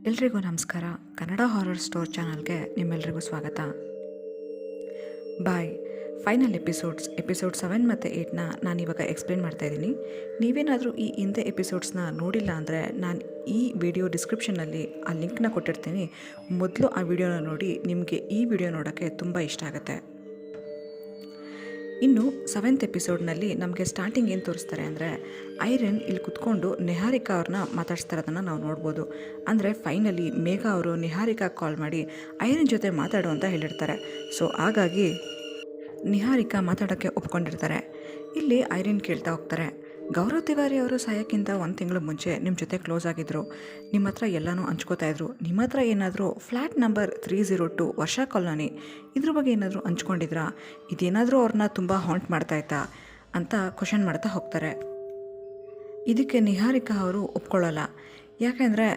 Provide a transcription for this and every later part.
ಎಲ್ರಿಗೂ ನಮಸ್ಕಾರ. Kannada horror store ಚಾನಲ್ಗೆ ನಿಮ್ಮೆಲ್ರಿಗೂ ಸ್ವಾಗತ. ಬಾಯ್. ಫೈನಲ್ ಎಪಿಸೋಡ್ 7 ಮತ್ತು 8ನ ನಾನಿವಾಗ ಎಕ್ಸ್ಪ್ಲೇನ್ ಮಾಡ್ತಾಯಿದ್ದೀನಿ. ನೀವೇನಾದರೂ ಈ ಹಿಂದೆ ಎಪಿಸೋಡ್ಸ್ನ ನೋಡಿಲ್ಲ ಅಂದರೆ ನಾನು ಈ ವಿಡಿಯೋ ಡಿಸ್ಕ್ರಿಪ್ಷನ್ನಲ್ಲಿ ಆ ಲಿಂಕ್ನ ಕೊಟ್ಟಿರ್ತೀನಿ. ಮೊದಲು ಆ ವಿಡಿಯೋನ ನೋಡಿ, ನಿಮಗೆ ಈ ವಿಡಿಯೋ ನೋಡೋಕ್ಕೆ ತುಂಬ ಇಷ್ಟ ಆಗುತ್ತೆ. ಇನ್ನು 7th ಎಪಿಸೋಡ್ನಲ್ಲಿ ನಮಗೆ ಸ್ಟಾರ್ಟಿಂಗ್ ಏನು ತೋರಿಸ್ತಾರೆ ಅಂದರೆ, ಐರನ್ ಇಲ್ಲಿ ಕುತ್ಕೊಂಡು ನಿಹಾರಿಕಾ ಅವ್ರನ್ನ ಮಾತಾಡಿಸ್ತಾ ಇರೋದನ್ನು ನಾವು ನೋಡ್ಬೋದು. ಅಂದರೆ ಫೈನಲಿ ಮೇಘ ಅವರು ನಿಹಾರಿಕಾ ಕಾಲ್ ಮಾಡಿ ಐರನ್ ಜೊತೆ ಮಾತಾಡು ಅಂತ ಹೇಳಿರ್ತಾರೆ. ಸೊ ಹಾಗಾಗಿ ನಿಹಾರಿಕಾ ಮಾತಾಡೋಕ್ಕೆ ಒಪ್ಕೊಂಡಿರ್ತಾರೆ. ಇಲ್ಲಿ ಐರನ್ ಕೇಳ್ತಾ ಹೋಗ್ತಾರೆ, ಗೌರವ್ ತಿವಾರಿ ಅವರು ಸಾಯೋಕ್ಕಿಂತ 1 ತಿಂಗಳು ಮುಂಚೆ ನಿಮ್ಮ ಜೊತೆ ಕ್ಲೋಸ್ ಆಗಿದ್ದರು, ನಿಮ್ಮ ಹತ್ರ ಎಲ್ಲನೂ ಹಂಚ್ಕೋತಾ ಇದ್ರು. ನಿಮ್ಮ ಹತ್ರ ಏನಾದರೂ ಫ್ಲ್ಯಾಟ್ ನಂಬರ್ 302 ವರ್ಷಾ ಕಾಲೋನಿ ಇದ್ರ ಬಗ್ಗೆ ಏನಾದರೂ ಹಂಚ್ಕೊಂಡಿದ್ರಾ? ಇದೇನಾದರೂ ಅವ್ರನ್ನ ತುಂಬ ಹಾಂಟ್ ಮಾಡ್ತಾಯಿತ್ತಾ ಅಂತ ಕ್ವಶನ್ ಮಾಡ್ತಾ ಹೋಗ್ತಾರೆ. ಇದಕ್ಕೆ ನಿಹಾರಿಕಾ ಅವರು ಒಪ್ಕೊಳ್ಳಲ್ಲ. ಯಾಕೆಂದರೆ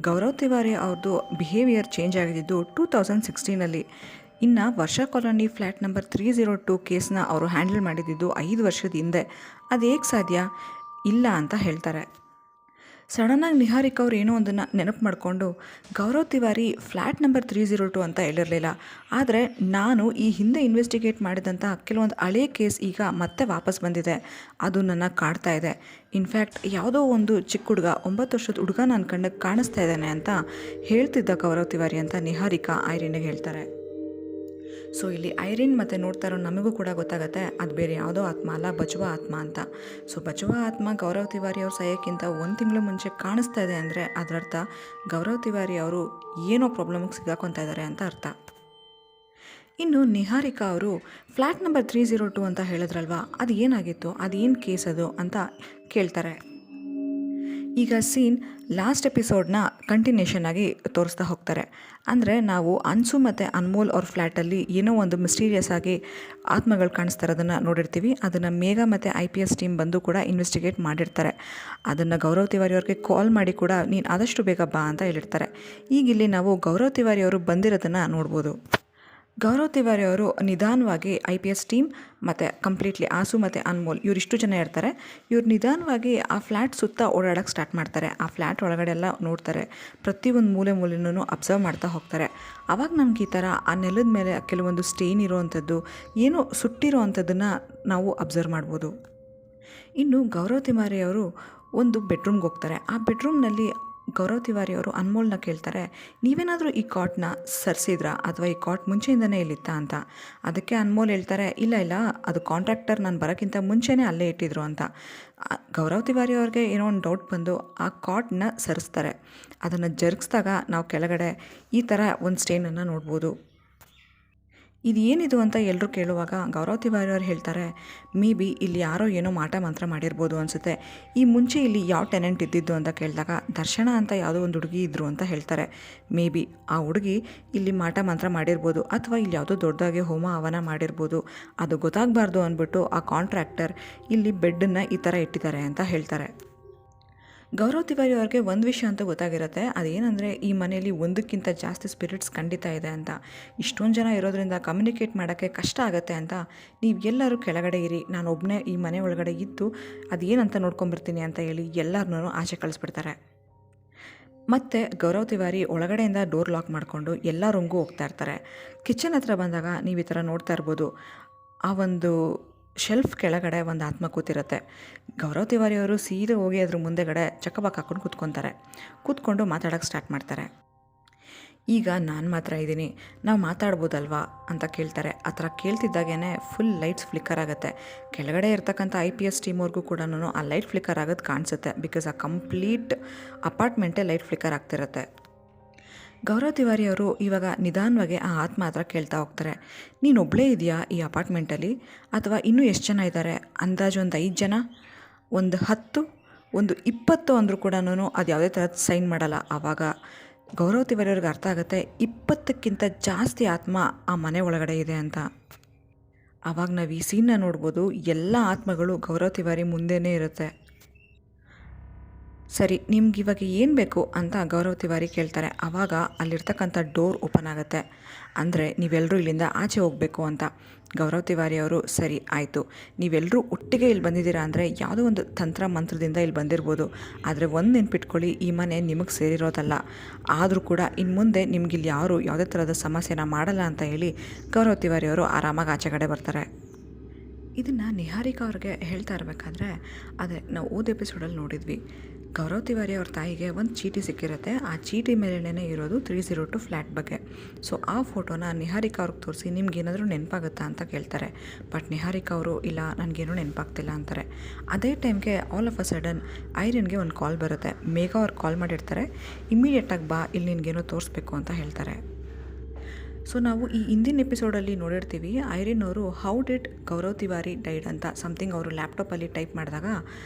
ಗೌರವ್ ತಿವಾರಿ ಅವ್ರದ್ದು ಬಿಹೇವಿಯರ್ ಚೇಂಜ್ ಆಗಿದ್ದು 2016ನಲ್ಲಿ. ಇನ್ನು ವರ್ಷಾ ಕಾಲೋನಿ ಫ್ಲ್ಯಾಟ್ ನಂಬರ್ 302 ಕೇಸ್ನ ಅವರು ಹ್ಯಾಂಡಲ್ ಮಾಡಿದ್ದು 5 ವರ್ಷದ ಹಿಂದೆ. ಅದು ಹೇಗೆ ಸಾಧ್ಯ? ಇಲ್ಲ ಅಂತ ಹೇಳ್ತಾರೆ. ಸಡನ್ನಾಗಿ ನಿಹಾರಿಕಾ ಅವ್ರು ಏನೋ ಒಂದನ್ನು ನೆನಪು ಮಾಡಿಕೊಂಡು, ಗೌರವ್ ತಿವಾರಿ ಫ್ಲ್ಯಾಟ್ ನಂಬರ್ 302 ಅಂತ ಹೇಳಿರಲಿಲ್ಲ, ಆದರೆ ನಾನು ಈ ಹಿಂದೆ ಇನ್ವೆಸ್ಟಿಗೇಟ್ ಮಾಡಿದಂಥ ಕೆಲವೊಂದು ಹಳೆಯ ಕೇಸ್ ಈಗ ಮತ್ತೆ ವಾಪಸ್ ಬಂದಿದೆ, ಅದು ನನ್ನ ಕಾಡ್ತಾ ಇದೆ. ಇನ್ಫ್ಯಾಕ್ಟ್ ಯಾವುದೋ ಒಂದು ಚಿಕ್ಕ ಹುಡುಗ, 9 ವರ್ಷದ ಹುಡುಗ ನನ್ನ ಕಣ್ಣಿಗೆ ಕಾಣಿಸ್ತಾ ಇದ್ದಾನೆ ಅಂತ ಹೇಳ್ತಿದ್ದ ಗೌರವ್ ತಿವಾರಿ ಅಂತ ನಿಹಾರಿಕಾ ಐರಿನ್ಗೆ ಹೇಳ್ತಾರೆ. ಸೊ ಇಲ್ಲಿ ಐರಿನ್ ಮತ್ತು ನೋಡ್ತಾ ಇರೋ ನಮಗೂ ಕೂಡ ಗೊತ್ತಾಗುತ್ತೆ, ಅದು ಬೇರೆ ಯಾವುದೋ ಆತ್ಮ ಅಲ್ಲ, ಬಚುವ ಆತ್ಮ ಅಂತ. ಸೊ ಬಚುವ ಆತ್ಮ ಗೌರವ್ ತಿವಾರಿ ಅವ್ರ ಸಾಯೋಕ್ಕಿಂತ 1 ತಿಂಗಳು ಮುಂಚೆ ಕಾಣಿಸ್ತಾ ಇದೆ ಅಂದರೆ ಅದರರ್ಥ ಗೌರವ್ ತಿವಾರಿ ಅವರು ಏನೋ ಪ್ರಾಬ್ಲಮಿಗೆ ಸಿಗಾಕೊತಾ ಇದ್ದಾರೆ ಅಂತ ಅರ್ಥ. ಇನ್ನು ನಿಹಾರಿಕಾ ಅವರು ಫ್ಲ್ಯಾಟ್ ನಂಬರ್ 302 ಅಂತ ಹೇಳಿದ್ರಲ್ವ, ಅದು ಏನಾಗಿತ್ತು, ಅದು ಏನು ಕೇಸ್ ಅದು ಅಂತ ಕೇಳ್ತಾರೆ. ಈಗ ಸೀನ್ ಲಾಸ್ಟ್ ಎಪಿಸೋಡ್ನ ಕಂಟಿನ್ಯೂಷನ್ ಆಗಿ ತೋರಿಸ್ತಾ ಹೋಗ್ತಾರೆ. ಅಂದರೆ ನಾವು ಅನ್ಸು ಮತ್ತು ಅನ್ಮೋಲ್ ಅವ್ರ ಫ್ಲ್ಯಾಟಲ್ಲಿ ಏನೋ ಒಂದು ಮಿಸ್ಟೀರಿಯಸ್ ಆಗಿ ಆತ್ಮಗಳು ಕಾಣಿಸ್ತಾ ಇರೋದನ್ನು ನೋಡಿರ್ತೀವಿ. ಅದನ್ನು ಮೇಘ ಮತ್ತು IPS ಟೀಮ್ ಬಂದು ಕೂಡ ಇನ್ವೆಸ್ಟಿಗೇಟ್ ಮಾಡಿರ್ತಾರೆ. ಅದನ್ನು ಗೌರವ್ ತಿವಾರಿ ಅವ್ರಿಗೆ ಕಾಲ್ ಮಾಡಿ ಕೂಡ ನೀನು ಆದಷ್ಟು ಬೇಗ ಬಾ ಅಂತ ಹೇಳಿರ್ತಾರೆ. ಈಗ ಇಲ್ಲಿ ನಾವು ಗೌರವ್ ತಿವಾರಿ ಅವರು ಬಂದಿರೋದನ್ನು ನೋಡ್ಬೋದು. ಗೌರವ್ ತಿವಾರಿ ಅವರು ನಿಧಾನವಾಗಿ IPS ಟೀಮ್ ಮತ್ತು ಕಂಪ್ಲೀಟ್ಲಿ ಆಸು ಮತ್ತು ಅನ್ಮೋಲ್ ಇವರಿಷ್ಟು ಜನ ಇರ್ತಾರೆ. ಇವ್ರು ನಿಧಾನವಾಗಿ ಆ ಫ್ಲ್ಯಾಟ್ ಸುತ್ತ ಓಡಾಡೋಕ್ಕೆ ಸ್ಟಾರ್ಟ್ ಮಾಡ್ತಾರೆ. ಆ ಫ್ಲ್ಯಾಟ್ ಒಳಗಡೆ ಎಲ್ಲ ನೋಡ್ತಾರೆ, ಪ್ರತಿಯೊಂದು ಮೂಲೆನೂ ಅಬ್ಸರ್ವ್ ಮಾಡ್ತಾ ಹೋಗ್ತಾರೆ. ಆವಾಗ ನಮ್ಗೆ ಈ ಥರ ಆ ನೆಲದ ಮೇಲೆ ಕೆಲವೊಂದು ಸ್ಟೇನ್ ಇರೋವಂಥದ್ದು, ಏನೋ ಸುಟ್ಟಿರೋ ಅಂಥದ್ದನ್ನು ನಾವು ಅಬ್ಸರ್ವ್ ಮಾಡ್ಬೋದು. ಇನ್ನು ಗೌರವ್ ತಿವಾರಿ ಅವರು ಒಂದು ಬೆಡ್ರೂಮ್ಗೆ ಹೋಗ್ತಾರೆ. ಆ ಬೆಡ್ರೂಮ್ನಲ್ಲಿ ಗೌರವ್ ತಿವಾರಿ ಅವರು ಅನ್ಮೋಲ್ನ ಕೇಳ್ತಾರೆ, ನೀವೇನಾದರೂ ಈ ಕಾಟ್ನ ಸರಿಸಿದ್ರಾ ಅಥವಾ ಈ ಕಾಟ್ ಮುಂಚೆಯಿಂದನೇ ಇಲ್ಲಿತ್ತಾ ಅಂತ. ಅದಕ್ಕೆ ಅನ್ಮೋಲ್ ಹೇಳ್ತಾರೆ, ಇಲ್ಲ ಅದು ಕಾಂಟ್ರಾಕ್ಟರ್ ನಾನು ಬರೋಕ್ಕಿಂತ ಮುಂಚೆನೇ ಅಲ್ಲೇ ಇಟ್ಟಿದ್ರು ಅಂತ. ಗೌರವ್ ತಿವಾರಿ ಅವ್ರಿಗೆ ಏನೋ ಒಂದು ಡೌಟ್ ಬಂದು ಆ ಕಾಟ್ನ ಸರಿಸ್ತಾರೆ. ಅದನ್ನು ಜರುಗಿಸಿದಾಗ ನಾವು ಕೆಳಗಡೆ ಈ ಥರ ಒಂದು ಸ್ಟೇನನ್ನು ನೋಡ್ಬೋದು. ಇದು ಏನಿದು ಅಂತ ಎಲ್ಲರೂ ಕೇಳುವಾಗ ಗೌರವ್ ತಿವಾರಿ ಅವರು ಹೇಳ್ತಾರೆ, ಮೇ ಬಿ ಇಲ್ಲಿ ಯಾರೋ ಏನೋ ಮಾಟ ಮಂತ್ರ ಮಾಡಿರ್ಬೋದು ಅನಿಸುತ್ತೆ. ಈ ಮುಂಚೆ ಇಲ್ಲಿ ಯಾವ ಟೆನೆಂಟ್ ಇದ್ದಿದ್ದು ಅಂತ ಕೇಳಿದಾಗ ದರ್ಶನ ಅಂತ ಯಾವುದೋ ಒಂದು ಹುಡುಗಿ ಇದ್ದರು ಅಂತ ಹೇಳ್ತಾರೆ. ಮೇ ಬಿ ಆ ಹುಡುಗಿ ಇಲ್ಲಿ ಮಾಟ ಮಂತ್ರ ಮಾಡಿರ್ಬೋದು, ಅಥವಾ ಇಲ್ಲಿ ಯಾವುದೋ ದೊಡ್ಡದಾಗಿ ಹೋಮ ಹವನ ಮಾಡಿರ್ಬೋದು. ಅದು ಗೊತ್ತಾಗಬಾರ್ದು ಅಂದ್ಬಿಟ್ಟು ಆ ಕಾಂಟ್ರಾಕ್ಟರ್ ಇಲ್ಲಿ ಬೆಡ್ಡನ್ನು ಈ ಥರ ಇಟ್ಟಿದ್ದಾರೆ ಅಂತ ಹೇಳ್ತಾರೆ. ಗೌರವ್ ತಿವಾರಿ ಅವ್ರಿಗೆ ಒಂದು ವಿಷಯ ಅಂತ ಗೊತ್ತಾಗಿರುತ್ತೆ, ಅದೇನೆಂದರೆ ಈ ಮನೆಯಲ್ಲಿ ಒಂದಕ್ಕಿಂತ ಜಾಸ್ತಿ ಸ್ಪಿರಿಟ್ಸ್ ಖಂಡಿತ ಇದೆ ಅಂತ. ಇಷ್ಟೊಂದು ಜನ ಇರೋದ್ರಿಂದ ಕಮ್ಯುನಿಕೇಟ್ ಮಾಡೋಕ್ಕೆ ಕಷ್ಟ ಆಗುತ್ತೆ ಅಂತ ನೀವು ಎಲ್ಲರೂ ಕೆಳಗಡೆ ಇರಿ, ನಾನು ಒಬ್ಬನೇ ಈ ಮನೆ ಒಳಗಡೆ ಇದ್ದು ಅದೇನಂತ ನೋಡ್ಕೊಂಬರ್ತೀನಿ ಅಂತ ಹೇಳಿ ಎಲ್ಲರನ್ನೂ ಆಚೆ ಕಳಿಸ್ಬಿಡ್ತಾರೆ. ಮತ್ತು ಗೌರವ್ ತಿವಾರಿ ಒಳಗಡೆಯಿಂದ ಡೋರ್ ಲಾಕ್ ಮಾಡಿಕೊಂಡು ಎಲ್ಲ ರೂಮ್ಗೂ ಹೋಗ್ತಾ ಇರ್ತಾರೆ. ಕಿಚನ್ ಹತ್ರ ಬಂದಾಗ ನೀವು ಈ ಥರ ನೋಡ್ತಾ ಇರ್ಬೋದು, ಆ ಒಂದು ಶೆಲ್ಫ್ ಕೆಳಗಡೆ ಒಂದು ಆತ್ಮ ಕೂತಿರುತ್ತೆ. ಗೌರವ್ ತಿವಾರಿ ಅವರು ಸೀದಾ ಹೋಗಿ ಅದ್ರ ಮುಂದೆಗಡೆ ಚಕ್ಕಬಾಕ್ ಹಾಕ್ಕೊಂಡು ಕೂತ್ಕೊಂಡು ಮಾತಾಡೋಕ್ಕೆ ಸ್ಟಾರ್ಟ್ ಮಾಡ್ತಾರೆ. ಈಗ ನಾನು ಮಾತ್ರ ಇದ್ದೀನಿ, ನಾವು ಮಾತಾಡ್ಬೋದಲ್ವಾ ಅಂತ ಕೇಳ್ತಾರೆ. ಆ ಥರ ಕೇಳ್ತಿದ್ದಾಗೇ ಫುಲ್ ಲೈಟ್ಸ್ ಫ್ಲಿಕ್ಕರ್ ಆಗುತ್ತೆ. ಕೆಳಗಡೆ ಇರ್ತಕ್ಕಂಥ IPS ಟೀಮವ್ರಿಗೂ ಕೂಡ ಆ ಲೈಟ್ ಫ್ಲಿಕ್ಕರ್ ಆಗೋದು ಕಾಣಿಸುತ್ತೆ. ಬಿಕಾಸ್ ಆ ಕಂಪ್ಲೀಟ್ ಅಪಾರ್ಟ್ಮೆಂಟೇ ಲೈಟ್ ಫ್ಲಿಕ್ಕರ್ ಆಗ್ತಿರುತ್ತೆ. ಗೌರವ್ ತಿವಾರಿ ಅವರು ಇವಾಗ ನಿಧಾನವಾಗಿ ಆ ಆತ್ಮ ಹತ್ರ ಕೇಳ್ತಾ ಹೋಗ್ತಾರೆ, ನೀನು ಒಬ್ಬಳೇ ಇದೆಯಾ ಈ ಅಪಾರ್ಟ್ಮೆಂಟಲ್ಲಿ, ಅಥವಾ ಇನ್ನೂ ಎಷ್ಟು ಜನ ಇದ್ದಾರೆ? ಅಂದಾಜು ಒಂದು 5 ಜನ, ಒಂದು 10, ಒಂದು 20 ಅಂದರೂ ಕೂಡ ಅದು ಯಾವುದೇ ಥರದ ಸೈನ್ ಮಾಡಲ್ಲ. ಆವಾಗ ಗೌರವ್ ತಿವಾರಿ ಅವ್ರಿಗೆ ಅರ್ಥ ಆಗುತ್ತೆ 20ಕ್ಕಿಂತ ಜಾಸ್ತಿ ಆತ್ಮ ಆ ಮನೆ ಒಳಗಡೆ ಇದೆ ಅಂತ. ಆವಾಗ ನಾವು ಈ ಸೀನ್ನ ನೋಡ್ಬೋದು, ಎಲ್ಲ ಆತ್ಮಗಳು ಗೌರವ್ ತಿವಾರಿ ಮುಂದೆನೇ ಇರುತ್ತೆ. ಸರಿ, ನಿಮ್ಗಿವಾಗ ಏನು ಬೇಕು ಅಂತ ಗೌರವ್ ತಿವಾರಿ ಕೇಳ್ತಾರೆ. ಆವಾಗ ಅಲ್ಲಿರ್ತಕ್ಕಂಥ ಡೋರ್ ಓಪನ್ ಆಗುತ್ತೆ. ಅಂದರೆ ನೀವೆಲ್ಲರೂ ಇಲ್ಲಿಂದ ಆಚೆ ಹೋಗಬೇಕು ಅಂತ. ಗೌರವ್ ತಿವಾರಿ ಅವರು ಸರಿ ಆಯಿತು, ನೀವೆಲ್ಲರೂ ಒಟ್ಟಿಗೆ ಇಲ್ಲಿ ಬಂದಿದ್ದೀರಾ ಅಂದರೆ ಯಾವುದೋ ಒಂದು ತಂತ್ರ ಮಂತ್ರದಿಂದ ಇಲ್ಲಿ ಬಂದಿರ್ಬೋದು. ಆದರೆ ಒಂದು ನೆನ್ಪಿಟ್ಕೊಳ್ಳಿ, ಈ ಮನೆ ನಿಮಗೆ ಸೇರಿರೋದಲ್ಲ. ಆದರೂ ಕೂಡ ಇನ್ನು ಮುಂದೆ ನಿಮಗಿಲ್ಲಿ ಯಾರು ಯಾವುದೇ ಥರದ ಸಮಸ್ಯೆನ ಮಾಡಲ್ಲ ಅಂತ ಹೇಳಿ ಗೌರವ್ ತಿವಾರಿ ಅವರು ಆರಾಮಾಗಿ ಆಚೆ ಕಡೆ ಬರ್ತಾರೆ. ಇದನ್ನು ನಿಹಾರಿಕಾ ಅವ್ರಿಗೆ ಹೇಳ್ತಾ ಇರಬೇಕಾದ್ರೆ ಅದೇ ನಾವು ಎಪಿಸೋಡಲ್ಲಿ ನೋಡಿದ್ವಿ. ಗೌರವ್ ತಿವಾರಿ ಅವ್ರ ತಾಯಿಗೆ ಒಂದು ಚೀಟಿ ಸಿಕ್ಕಿರುತ್ತೆ. ಆ ಚೀಟಿ ಮೇಲೇ ಇರೋದು 302 ಫ್ಲ್ಯಾಟ್ ಬಗ್ಗೆ. ಸೊ ಆ ಫೋಟೋನ ನಿಹಾರಿಕಾ ಅವ್ರಿಗೆ ತೋರಿಸಿ ನಿಮ್ಗೇನಾದರೂ ನೆನಪಾಗುತ್ತಾ ಅಂತ ಕೇಳ್ತಾರೆ. ಬಟ್ ನಿಹಾರಿಕಾ ಅವರು ಇಲ್ಲ, ನನಗೇನೂ ನೆನಪಾಗ್ತಿಲ್ಲ ಅಂತಾರೆ. ಅದೇ ಟೈಮ್ಗೆ ಆಲ್ ಆಫ್ ಅ ಸಡನ್ ಐರಿನ್ಗೆ ಒಂದು ಕಾಲ್ ಬರುತ್ತೆ. ಮೇಘಾ ಅವ್ರು ಕಾಲ್ ಮಾಡಿರ್ತಾರೆ. ಇಮ್ಮಿಡಿಯೇಟಾಗಿ ಬಾ, ಇಲ್ಲಿ ನಿನಗೇನೋ ತೋರಿಸ್ಬೇಕು ಅಂತ ಹೇಳ್ತಾರೆ. ಸೊ ನಾವು ಈ ಹಿಂದಿನ ಎಪಿಸೋಡಲ್ಲಿ ನೋಡಿರ್ತೀವಿ, ಐರಿನ್ ಅವರು how did Gaurav Tiwari died ಅಂತ ಸಮಥಿಂಗ್ ಅವರು ಲ್ಯಾಪ್ಟಾಪಲ್ಲಿ ಟೈಪ್ ಮಾಡಿದಾಗ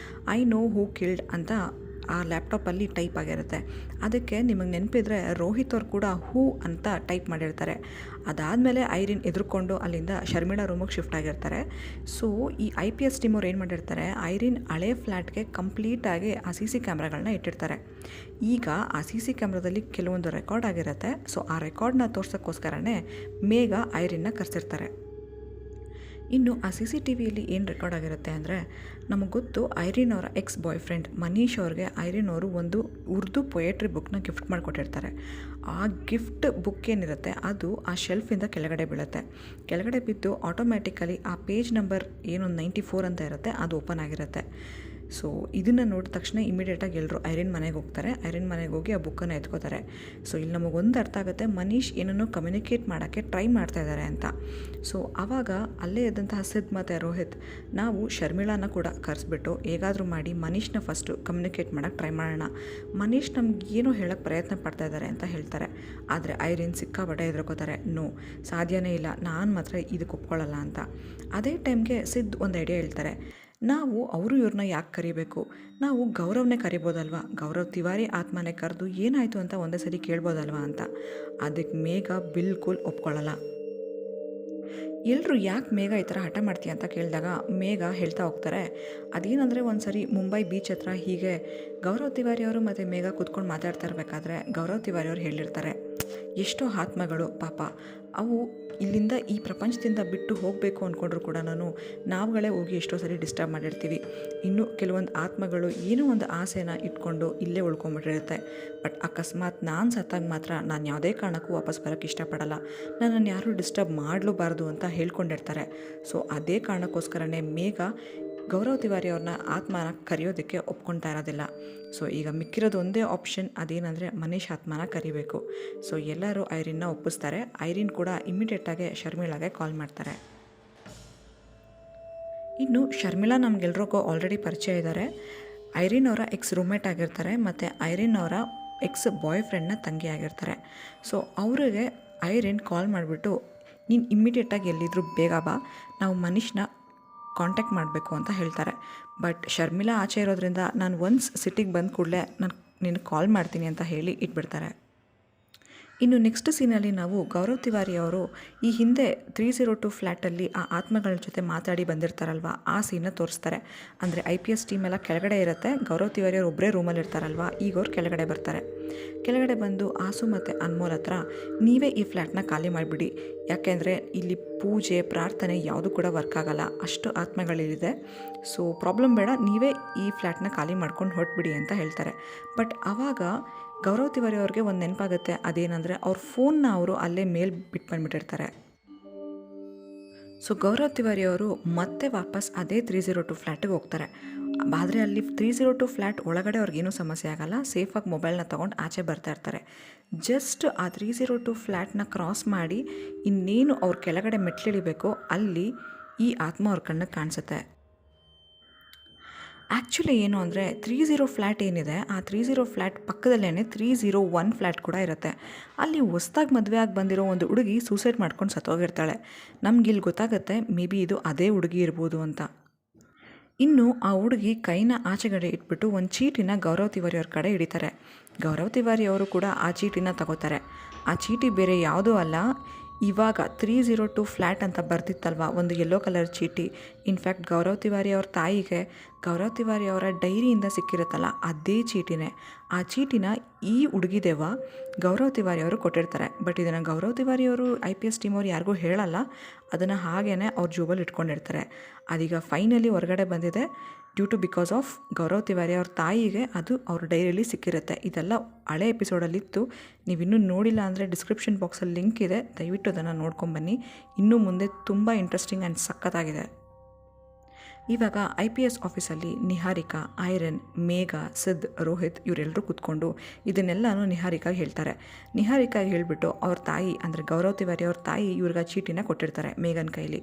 ಐ ನೋ ಹೂ ಕಿಲ್ಡ್ ಅಂತ ಆ ಲ್ಯಾಪ್ಟಾಪಲ್ಲಿ ಟೈಪ್ ಆಗಿರುತ್ತೆ. ಅದಕ್ಕೆ ನಿಮಗೆ ನೆನಪಿದ್ರೆ ರೋಹಿತ್ ಅವ್ರು ಕೂಡ ಹೂ ಅಂತ ಟೈಪ್ ಮಾಡಿರ್ತಾರೆ. ಅದಾದಮೇಲೆ ಐರಿನ್ ಎದುರ್ಕೊಂಡು ಅಲ್ಲಿಂದ ಶರ್ಮಿಳಾ ರೂಮಿಗೆ ಶಿಫ್ಟ್ ಆಗಿರ್ತಾರೆ. ಸೊ ಈ IPS ಟೀಮ್ ಅವ್ರು ಏನು ಮಾಡಿರ್ತಾರೆ, ಐರಿನ್ ಹಳೆ ಫ್ಲ್ಯಾಟ್ಗೆ ಕಂಪ್ಲೀಟಾಗಿ ಆ CC ಕ್ಯಾಮ್ರಾಗಳನ್ನ ಇಟ್ಟಿರ್ತಾರೆ. ಈಗ ಆ CC ಕ್ಯಾಮ್ರಾದಲ್ಲಿ ಕೆಲವೊಂದು ರೆಕಾರ್ಡ್ ಆಗಿರುತ್ತೆ. ಸೊ ಆ ರೆಕಾರ್ಡ್ನ ತೋರ್ಸೋಕ್ಕೋಸ್ಕರನೇ ಮೇಘ ಐರಿನ್ನ ಕರೆಸಿರ್ತಾರೆ. ಇನ್ನು ಆ CCTVಯಲ್ಲಿ ಏನು ರೆಕಾರ್ಡ್ ಆಗಿರುತ್ತೆ ಅಂದರೆ, ನಮಗೆ ಗೊತ್ತು ಐರಿನ್ ಅವರ ಎಕ್ಸ್ ಬಾಯ್ ಫ್ರೆಂಡ್ ಮನೀಶ್ ಅವ್ರಿಗೆ ಐರಿನ್ ಅವರು ಒಂದು ಉರ್ದು ಪೊಯೆಟ್ರಿ ಬುಕ್ನ ಗಿಫ್ಟ್ ಮಾಡಿಕೊಟ್ಟಿರ್ತಾರೆ. ಆ ಗಿಫ್ಟ್ ಬುಕ್ ಏನಿರುತ್ತೆ ಅದು ಆ ಶೆಲ್ಫಿಂದ ಕೆಳಗಡೆ ಬೀಳುತ್ತೆ. ಕೆಳಗಡೆ ಬಿದ್ದು ಆಟೋಮ್ಯಾಟಿಕಲಿ ಆ ಪೇಜ್ ನಂಬರ್ ಏನು 94 ಅಂತ ಇರುತ್ತೆ ಅದು ಓಪನ್ ಆಗಿರುತ್ತೆ. ಸೊ ಇದನ್ನು ನೋಡಿದ ತಕ್ಷಣ ಇಮಿಡಿಯೇಟಾಗಿ ಎಲ್ಲರೂ ಐರಿನ್ ಮನೆಗೆ ಹೋಗ್ತಾರೆ. ಐರಿನ್ ಮನೆಗೆ ಹೋಗಿ ಆ ಬುಕ್ಕನ್ನು ಎತ್ಕೋತಾರೆ. ಸೊ ಇಲ್ಲಿ ನಮಗೊಂದು ಅರ್ಥ ಆಗುತ್ತೆ, ಮನೀಶ್ ಏನನ್ನೋ ಕಮ್ಯುನಿಕೇಟ್ ಮಾಡೋಕ್ಕೆ ಟ್ರೈ ಮಾಡ್ತಾ ಇದ್ದಾರೆ ಅಂತ. ಸೊ ಆವಾಗ ಅಲ್ಲೇ ಇದ್ದಂತಹ ಸಿದ್ ಮತ್ತು ರೋಹಿತ್, ನಾವು ಶರ್ಮಿಳಾನ ಕೂಡ ಕರೆಸ್ಬಿಟ್ಟು ಹೇಗಾದರೂ ಮಾಡಿ ಮನೀಶ್ನ ಫಸ್ಟು ಕಮ್ಯುನಿಕೇಟ್ ಮಾಡೋಕ್ಕೆ ಟ್ರೈ ಮಾಡೋಣ, ಮನೀಶ್ ನಮ್ಗೆ ಏನೋ ಹೇಳೋಕ್ಕೆ ಪ್ರಯತ್ನ ಪಡ್ತಾ ಇದ್ದಾರೆ ಅಂತ ಹೇಳ್ತಾರೆ. ಆದರೆ ಐರಿನ್ ಸಿಕ್ಕಾಪಟ್ಟೆ ಹೆದರ್ಕೋತಾರೆ. ನೋ, ಸಾಧ್ಯನೇ ಇಲ್ಲ, ನಾನು ಮಾತ್ರ ಇದಕ್ಕೆ ಒಪ್ಕೊಳ್ಳಲ್ಲ ಅಂತ. ಅದೇ ಟೈಮ್ಗೆ ಸಿದ್ ಒಂದು ಐಡಿಯಾ ಹೇಳ್ತಾರೆ, ನಾವು ಅವರು ಇವ್ರನ್ನ ಯಾಕೆ ಕರಿಬೇಕು, ನಾವು ಗೌರವ್ನೇ ಕರಿಬೋದಲ್ವಾ, ಗೌರವ್ ತಿವಾರಿ ಆತ್ಮನೇ ಕರೆದು ಏನಾಯಿತು ಅಂತ ಒಂದೇ ಸರಿ ಕೇಳ್ಬೋದಲ್ವಾ ಅಂತ. ಅದಕ್ಕೆ ಮೇಘ ಬಿಲ್ಕುಲ್ ಒಪ್ಕೊಳ್ಳಲ್ಲ. ಎಲ್ಲರೂ ಯಾಕೆ ಮೇಘ ಈ ಥರ ಹಠ ಮಾಡ್ತೀಯ ಅಂತ ಕೇಳಿದಾಗ ಮೇಘ ಹೇಳ್ತಾ ಹೋಗ್ತಾರೆ, ಅದೇನಂದರೆ ಒಂದು ಸರಿ ಮುಂಬೈ ಬೀಚ್ ಹತ್ರ ಹೀಗೆ ಗೌರವ್ ತಿವಾರಿ ಅವರು ಮತ್ತು ಮೇಘ ಕೂತ್ಕೊಂಡು ಮಾತಾಡ್ತಾ ಇರಬೇಕಾದ್ರೆ ಗೌರವ್ ತಿವಾರಿ ಅವರು ಹೇಳಿರ್ತಾರೆ, ಎಷ್ಟೋ ಆತ್ಮಗಳು ಪಾಪ ಅವು ಇಲ್ಲಿಂದ ಈ ಪ್ರಪಂಚದಿಂದ ಬಿಟ್ಟು ಹೋಗಬೇಕು ಅಂದ್ಕೊಂಡ್ರು ಕೂಡ ನಾವುಗಳೇ ಹೋಗಿ ಎಷ್ಟೋ ಸರಿ ಡಿಸ್ಟರ್ಬ್ ಮಾಡಿರ್ತೀವಿ. ಇನ್ನು ಕೆಲವೊಂದು ಆತ್ಮಗಳು ಏನೋ ಒಂದು ಆಸೆನ ಇಟ್ಕೊಂಡು ಇಲ್ಲೇ ಉಳ್ಕೊಂಬಿಟ್ಟಿರುತ್ತೆ. ಬಟ್ ಅಕಸ್ಮಾತ್ ನಾನು ಸತ್ತಾಗ ಮಾತ್ರ ನಾನು ಯಾವುದೇ ಕಾರಣಕ್ಕೂ ವಾಪಸ್ ಬರೋಕ್ಕೆ ಇಷ್ಟಪಡಲ್ಲ, ನನ್ನನ್ನು ಯಾರೂ ಡಿಸ್ಟರ್ಬ್ ಮಾಡಲೂಬಾರ್ದು ಅಂತ ಹೇಳ್ಕೊಂಡಿರ್ತಾರೆ. ಸೊ ಅದೇ ಕಾರಣಕ್ಕೋಸ್ಕರನೇ ಮೇಘ ಗೌರವ್ ತಿವಾರಿ ಅವ್ರನ್ನ ಆತ್ಮನ ಕರೆಯೋದಕ್ಕೆ ಒಪ್ಕೊಳ್ತಾ ಇರೋದಿಲ್ಲ. ಸೊ ಈಗ ಮಿಕ್ಕಿರೋದು ಒಂದೇ ಆಪ್ಷನ್, ಅದೇನಂದರೆ ಮನೀಶ್ ಆತ್ಮನ ಕರಿಬೇಕು. ಸೊ ಎಲ್ಲರೂ ಐರಿನ್ನ ಒಪ್ಪಿಸ್ತಾರೆ. ಐರಿನ್ ಕೂಡ ಇಮಿಡಿಯೇಟಾಗಿ ಶರ್ಮಿಳಾಗೆ ಕಾಲ್ ಮಾಡ್ತಾರೆ. ಇನ್ನು ಶರ್ಮಿಳಾ ನಮಗೆಲ್ರಿಗೂ ಆಲ್ರೆಡಿ ಪರಿಚಯ ಇದ್ದಾರೆ. ಐರಿನ್ ಅವರ ಎಕ್ಸ್ ರೂಮ್ಮೇಟ್ ಆಗಿರ್ತಾರೆ ಮತ್ತು ಐರಿನ್ ಅವರ ಎಕ್ಸ್ ಬಾಯ್ ಫ್ರೆಂಡ್ನ ತಂಗಿ ಆಗಿರ್ತಾರೆ. ಸೊ ಅವರಿಗೆ ಐರಿನ್ ಕಾಲ್ ಮಾಡಿಬಿಟ್ಟು, ನೀನು ಇಮ್ಮಿಡಿಯೇಟಾಗಿ ಎಲ್ಲಿದ್ದರೂ ಬೇಗ ಬಾ, ನಾವು ಮನೀಶ್ನ ಕಾಂಟ್ಯಾಕ್ಟ್ ಮಾಡಬೇಕು ಅಂತ ಹೇಳ್ತಾರೆ. ಬಟ್ ಶರ್ಮಿಳಾ ಆಚೆ ಇರೋದ್ರಿಂದ ನಾನು ಒನ್ಸ್ ಸಿಟಿಗೆ ಬಂದ ಕೂಡಲೇ ನಾನು ನಿನಗೆ ಕಾಲ್ ಮಾಡ್ತೀನಿ ಅಂತ ಹೇಳಿ ಇಟ್ಬಿಡ್ತಾರೆ. ಇನ್ನು ನೆಕ್ಸ್ಟ್ ಸೀನಲ್ಲಿ ನಾವು ಗೌರವ್ ತಿವಾರಿ ಅವರು ಈ ಹಿಂದೆ 302 ಫ್ಲ್ಯಾಟಲ್ಲಿ ಆ ಆತ್ಮಗಳ ಜೊತೆ ಮಾತಾಡಿ ಬಂದಿರ್ತಾರಲ್ವ, ಆ ಸೀನ ತೋರಿಸ್ತಾರೆ. ಅಂದರೆ IPS ಟೀಮ್ ಎಲ್ಲ ಕೆಳಗಡೆ ಇರುತ್ತೆ, ಗೌರವ್ ತಿವಾರಿ ಅವರು ಒಬ್ಬರೇ ರೂಮಲ್ಲಿ ಇರ್ತಾರಲ್ವ, ಈಗ ಅವ್ರು ಕೆಳಗಡೆ ಬರ್ತಾರೆ. ಕೆಳಗಡೆ ಬಂದು ಆಸು ಮತ್ತು ಅನ್ಮೋಲ್ ಹತ್ರ, ನೀವೇ ಈ ಫ್ಲ್ಯಾಟ್ನ ಖಾಲಿ ಮಾಡಿಬಿಡಿ, ಯಾಕೆಂದರೆ ಇಲ್ಲಿ ಪೂಜೆ ಪ್ರಾರ್ಥನೆ ಯಾವುದೂ ಕೂಡ ವರ್ಕ್ ಆಗಲ್ಲ, ಅಷ್ಟು ಆತ್ಮಗಳಿದೆ. ಸೊ ಪ್ರಾಬ್ಲಮ್ ಬೇಡ, ನೀವೇ ಈ ಫ್ಲ್ಯಾಟ್ನ ಖಾಲಿ ಮಾಡ್ಕೊಂಡು ಹೊರಟ್ಬಿಡಿ ಅಂತ ಹೇಳ್ತಾರೆ. ಬಟ್ ಆವಾಗ ಗೌರವ್ ತಿವಾರಿ ಅವ್ರಿಗೆ ಒಂದು ನೆನಪಾಗುತ್ತೆ, ಅದೇನಂದರೆ ಅವ್ರ ಫೋನ್ನ ಅವರು ಅಲ್ಲೇ ಮೇಲೆ ಬಿಟ್ಟು ಬಂದುಬಿಟ್ಟಿರ್ತಾರೆ. ಸೊ ಗೌರವ್ ತಿವಾರಿ ಅವರು ಮತ್ತೆ ವಾಪಸ್ ಅದೇ 302 ಫ್ಲ್ಯಾಟಿಗೆ ಹೋಗ್ತಾರೆ. ಆದರೆ ಅಲ್ಲಿ 302 ಫ್ಲ್ಯಾಟ್ ಒಳಗಡೆ ಅವ್ರಿಗೇನೂ ಸಮಸ್ಯೆ ಆಗಲ್ಲ, ಸೇಫಾಗಿ ಮೊಬೈಲ್ನ ತೊಗೊಂಡು ಆಚೆ ಬರ್ತಾ ಇರ್ತಾರೆ. ಜಸ್ಟ್ ಆ 302 ಫ್ಲ್ಯಾಟ್ನ ಕ್ರಾಸ್ ಮಾಡಿ ಇನ್ನೇನು ಅವ್ರ ಕೆಳಗಡೆ ಮೆಟ್ಲಿಳಿಬೇಕೋ ಅಲ್ಲಿ ಈ ಆತ್ಮ ಅವ್ರ ಕಣ್ಣಿಗೆ ಕಾಣಿಸುತ್ತೆ. ಆ್ಯಕ್ಚುಲಿ ಏನು ಅಂದರೆ 30 ಫ್ಲ್ಯಾಟ್ ಏನಿದೆ, ಆ 30 ಫ್ಲ್ಯಾಟ್ ಪಕ್ಕದಲ್ಲೇ 301 ಫ್ಲ್ಯಾಟ್ ಕೂಡ ಇರುತ್ತೆ. ಅಲ್ಲಿ ಹೊಸ್ದಾಗಿ ಮದುವೆ ಆಗಿ ಬಂದಿರೋ ಒಂದು ಹುಡುಗಿ ಸೂಸೈಡ್ ಮಾಡ್ಕೊಂಡು ಸತ್ತೋಗಿರ್ತಾಳೆ. ನಮಗಿಲ್ಲಿ ಗೊತ್ತಾಗುತ್ತೆ ಮೇ ಬಿ ಇದು ಅದೇ ಹುಡುಗಿ ಇರ್ಬೋದು ಅಂತ. ಇನ್ನು ಆ ಹುಡುಗಿ ಕೈನ ಆಚೆಗಡೆ ಇಟ್ಬಿಟ್ಟು ಒಂದು ಚೀಟಿನ ಗೌರವ್ ತಿವಾರಿ ಅವ್ರ ಕಡೆ ಹಿಡಿತಾರೆ. ಗೌರವ್ ತಿವಾರಿ ಅವರು ಕೂಡ ಆ ಚೀಟಿನ ತಗೋತಾರೆ. ಆ ಚೀಟಿ ಬೇರೆ ಯಾವುದೂ ಅಲ್ಲ, ಇವಾಗ 302 ಫ್ಲ್ಯಾಟ್ ಅಂತ ಬರ್ದಿತ್ತಲ್ವ ಒಂದು ಯೆಲ್ಲೋ ಕಲರ್ ಚೀಟಿ. ಇನ್ಫ್ಯಾಕ್ಟ್ ಗೌರವ್ ತಿವಾರಿ ಅವ್ರ ತಾಯಿಗೆ ಗೌರವ್ ತಿವಾರಿ ಅವರ ಡೈರಿಯಿಂದ ಸಿಕ್ಕಿರುತ್ತಲ್ಲ ಅದೇ ಚೀಟಿನೇ. ಆ ಚೀಟಿನ ಈ ಹುಡುಗಿದೇವ ಗೌರವ್ ತಿವಾರಿ ಅವರು ಕೊಟ್ಟಿರ್ತಾರೆ. ಬಟ್ ಇದನ್ನು ಗೌರವ್ ತಿವಾರಿ ಅವರು IPS ಟೀಮ್ ಅವ್ರು ಯಾರಿಗೂ ಹೇಳಲ್ಲ, ಅದನ್ನು ಹಾಗೇ ಅವ್ರ ಜೋಬಲ್ಲಿ ಇಟ್ಕೊಂಡಿರ್ತಾರೆ. ಅದೀಗ ಫೈನಲಿ ಹೊರಗಡೆ ಬಂದಿದೆ ಬಿಕಾಸ್ ಆಫ್ ಗೌರವ್ ತಿವಾರಿ ಅವ್ರ ತಾಯಿಗೆ ಅದು ಅವ್ರ ಡೈರಿಯಲ್ಲಿ ಸಿಕ್ಕಿರುತ್ತೆ. ಇದೆಲ್ಲ ಹಳೆ ಎಪಿಸೋಡಲ್ಲಿತ್ತು, ನೀವು ಇನ್ನೂ ನೋಡಿಲ್ಲ ಅಂದರೆ ಡಿಸ್ಕ್ರಿಪ್ಷನ್ ಬಾಕ್ಸಲ್ಲಿ ಲಿಂಕ್ ಇದೆ, ದಯವಿಟ್ಟು ಅದನ್ನು ನೋಡ್ಕೊಂಬನ್ನಿ. ಇನ್ನೂ ಮುಂದೆ ತುಂಬ ಇಂಟ್ರೆಸ್ಟಿಂಗ್ ಆ್ಯಂಡ್ ಸಖತ್ತಾಗಿದೆ. ಇವಾಗ IPS ಆಫೀಸಲ್ಲಿ ನಿಹಾರಿಕಾ, ಐರನ್, ಮೇಘ, ಸಿದ್, ರೋಹಿತ್ ಇವರೆಲ್ಲರೂ ಕೂತ್ಕೊಂಡು ಇದನ್ನೆಲ್ಲನೂ ನಿಹಾರಿಕಾಗೆ ಹೇಳ್ತಾರೆ. ನಿಹಾರಿಕಾಗೆ ಹೇಳಿಬಿಟ್ಟು ಅವ್ರ ತಾಯಿ ಅಂದರೆ ಗೌರವ್ ತಿವಾರಿ ಅವ್ರ ತಾಯಿ ಇವ್ರಿಗೆ ಆ ಚೀಟಿನ ಕೊಟ್ಟಿರ್ತಾರೆ ಮೇಘನ್ ಕೈಲಿ.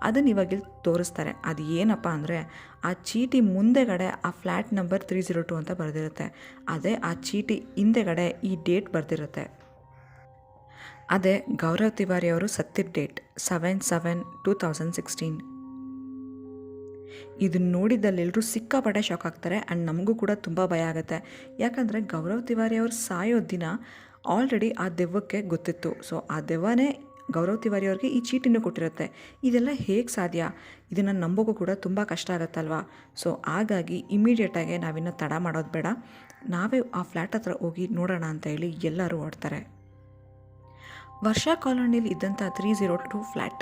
ಅದನ್ನು ಇವಾಗ ತೋರಿಸ್ತಾರೆ. ಅದು ಏನಪ್ಪ ಅಂದರೆ ಆ ಚೀಟಿ ಮುಂದೆಗಡೆ ಆ ಫ್ಲ್ಯಾಟ್ ನಂಬರ್ 302 ಅಂತ ಬರೆದಿರುತ್ತೆ. ಅದೇ ಆ ಚೀಟಿ ಹಿಂದೆಗಡೆ ಈ ಡೇಟ್ ಬರೆದಿರುತ್ತೆ. ಅದೇ ಗೌರವ್ ತಿವಾರಿ ಅವರು ಸತ್ತಿದ್ದ ಡೇಟ್ 7/7/2016. ಇದನ್ನು ನೋಡಿದ್ದಲ್ಲೆಲ್ಲರೂ ಸಿಕ್ಕಾಪಟ್ಟೆ ಶಾಕ್ ಆಗ್ತಾರೆ. ಆ್ಯಂಡ್ ನಮಗೂ ಕೂಡ ತುಂಬ ಭಯ ಆಗುತ್ತೆ. ಯಾಕಂದರೆ ಗೌರವ್ ತಿವಾರಿ ಅವರು ಸಾಯೋ ದಿನ ಆಲ್ರೆಡಿ ಆ ದೆವ್ವಕ್ಕೆ ಗೊತ್ತಿತ್ತು. ಸೊ ಆ ದೆವ್ವನೇ ಗೌರವ್ ತಿವಾರಿ ಅವ್ರಿಗೆ ಈ ಚೀಟಿನೂ ಕೊಟ್ಟಿರುತ್ತೆ. ಇದೆಲ್ಲ ಹೇಗೆ ಸಾಧ್ಯ? ಇದನ್ನು ನಂಬೋಕ್ಕೂ ಕೂಡ ತುಂಬ ಕಷ್ಟ ಆಗುತ್ತಲ್ವ. ಸೊ ಹಾಗಾಗಿ ಇಮಿಡಿಯೇಟಾಗಿ ನಾವಿನ್ನು ತಡ ಮಾಡೋದು ಬೇಡ, ನಾವೇ ಆ ಫ್ಲ್ಯಾಟ್ ಹತ್ರ ಹೋಗಿ ನೋಡೋಣ ಅಂತ ಹೇಳಿ ಎಲ್ಲರೂ ಓಡ್ತಾರೆ. ವರ್ಷಾ ಕಾಲೋನಿಲಿ ಇದ್ದಂಥ 302 ಫ್ಲ್ಯಾಟ್,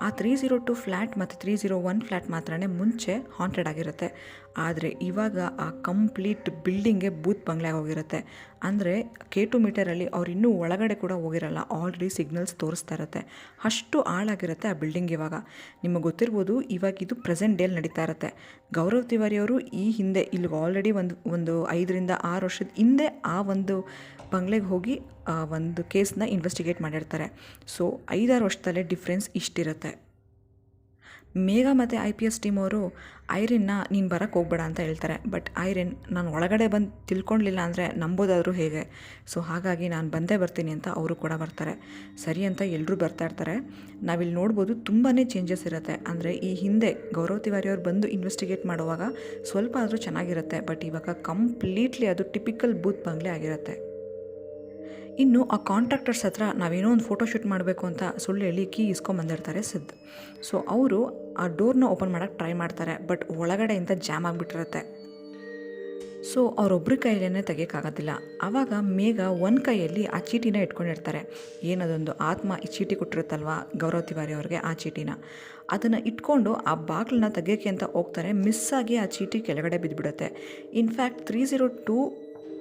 ಆ 302 ಫ್ಲ್ಯಾಟ್ ಮತ್ತು 301 ಫ್ಲ್ಯಾಟ್ ಮಾತ್ರನೇ ಮುಂಚೆ ಹಾಂಟೆಡ್ ಆಗಿರುತ್ತೆ. ಆದರೆ ಇವಾಗ ಆ ಕಂಪ್ಲೀಟ್ ಬಿಲ್ಡಿಂಗೇ ಬೂತ್ ಬಂಗ್ಲೆ ಹೋಗಿರುತ್ತೆ. ಅಂದರೆ K2 ಮೀಟರಲ್ಲಿ ಅವ್ರು ಇನ್ನೂ ಒಳಗಡೆ ಕೂಡ ಹೋಗಿರಲ್ಲ, ಆಲ್ರೆಡಿ ಸಿಗ್ನಲ್ಸ್ ತೋರಿಸ್ತಾ ಇರುತ್ತೆ. ಅಷ್ಟು ಹಾಳಾಗಿರುತ್ತೆ ಆ ಬಿಲ್ಡಿಂಗ್. ಇವಾಗ ನಿಮಗೆ ಗೊತ್ತಿರ್ಬೋದು, ಇವಾಗ ಇದು ಪ್ರೆಸೆಂಟ್ ಡೇಲಿ ನಡೀತಾ ಇರುತ್ತೆ. ಗೌರವ್ ತಿವಾರಿ ಅವರು ಈ ಹಿಂದೆ ಇಲ್ಲಿಗೆ ಆಲ್ರೆಡಿ ಒಂದು 5-6 ವರ್ಷದ ಹಿಂದೆ ಆ ಒಂದು ಬಂಗ್ಲೆಗೆ ಹೋಗಿ ಒಂದು ಕೇಸ್ನ ಇನ್ವೆಸ್ಟಿಗೇಟ್ ಮಾಡಿರ್ತಾರೆ. So 5-6 ವರ್ಷದಲ್ಲೇ difference ಇಷ್ಟಿರುತ್ತೆ. ಮೇಘ ಮತ್ತು IPS ಟೀಮ್ ಅವರು ಐರಿನ್ನ ನೀನು ಬರೋಕ್ಕೆ ಹೋಗ್ಬೇಡ ಅಂತ ಹೇಳ್ತಾರೆ. ಬಟ್ ಐರಿನ್ ನಾನು ಒಳಗಡೆ ಬಂದು ತಿಳ್ಕೊಳ್ಳಿಲ್ಲ ಅಂದರೆ ನಂಬೋದಾದರೂ ಹೇಗೆ, ಸೊ ಹಾಗಾಗಿ ನಾನು ಬಂದೇ ಬರ್ತೀನಿ ಅಂತ ಅವರು ಕೂಡ ಬರ್ತಾರೆ. ಸರಿ ಅಂತ ಎಲ್ಲರೂ ಬರ್ತಾ ಇರ್ತಾರೆ. ನಾವಿಲ್ಲಿ ನೋಡ್ಬೋದು ತುಂಬಾ ಚೇಂಜಸ್ ಇರುತ್ತೆ. ಅಂದರೆ ಈ ಹಿಂದೆ ಗೌರವ್ ತಿವಾರಿ ಅವ್ರು ಬಂದು ಇನ್ವೆಸ್ಟಿಗೇಟ್ ಮಾಡುವಾಗ ಸ್ವಲ್ಪ ಆದರೂ ಚೆನ್ನಾಗಿರುತ್ತೆ. ಬಟ್ ಇವಾಗ ಕಂಪ್ಲೀಟ್ಲಿ ಅದು ಟಿಪಿಕಲ್ ಬೂತ್ ಬಂಗ್ಲೆ ಆಗಿರುತ್ತೆ. ಇನ್ನು ಆ ಕಾಂಟ್ರಾಕ್ಟರ್ಸ್ ಹತ್ರ ನಾವೇನೋ ಒಂದು ಫೋಟೋ ಶೂಟ್ ಮಾಡಬೇಕು ಅಂತ ಸುಳ್ಳು ಹೇಳಿ ಕೀ ಇಸ್ಕೊಂಬಂದಿರ್ತಾರೆ ಸಿದ್. ಸೊ ಅವರು ಆ ಡೋರ್ನ ಓಪನ್ ಮಾಡೋಕ್ಕೆ ಟ್ರೈ ಮಾಡ್ತಾರೆ. ಬಟ್ ಒಳಗಡೆಯಿಂದ ಜಾಮ್ ಆಗಿಬಿಟ್ಟಿರುತ್ತೆ. ಸೊ ಅವರೊಬ್ಬರ ಕೈಯಲ್ಲೇ ತೆಗಿಯೋಕ್ಕಾಗೋದಿಲ್ಲ. ಆವಾಗ ಮೇಘ ಒಂದು ಕೈಯಲ್ಲಿ ಆ ಚೀಟಿನ ಇಟ್ಕೊಂಡಿರ್ತಾರೆ. ಏನದೊಂದು ಆತ್ಮ ಈ ಚೀಟಿ ಕೊಟ್ಟಿರುತ್ತಲ್ವ ಗೌರವ್ ತಿವಾರಿ ಅವ್ರಿಗೆ, ಆ ಚೀಟಿನ ಅದನ್ನು ಇಟ್ಕೊಂಡು ಆ ಬಾಗಿಲನ್ನ ತೆಗಿಯೋಕ್ಕೆ ಅಂತ ಹೋಗ್ತಾರೆ. ಮಿಸ್ಸಾಗಿ ಆ ಚೀಟಿ ಕೆಳಗಡೆ ಬಿದ್ದುಬಿಡುತ್ತೆ. ಇನ್ಫ್ಯಾಕ್ಟ್ 302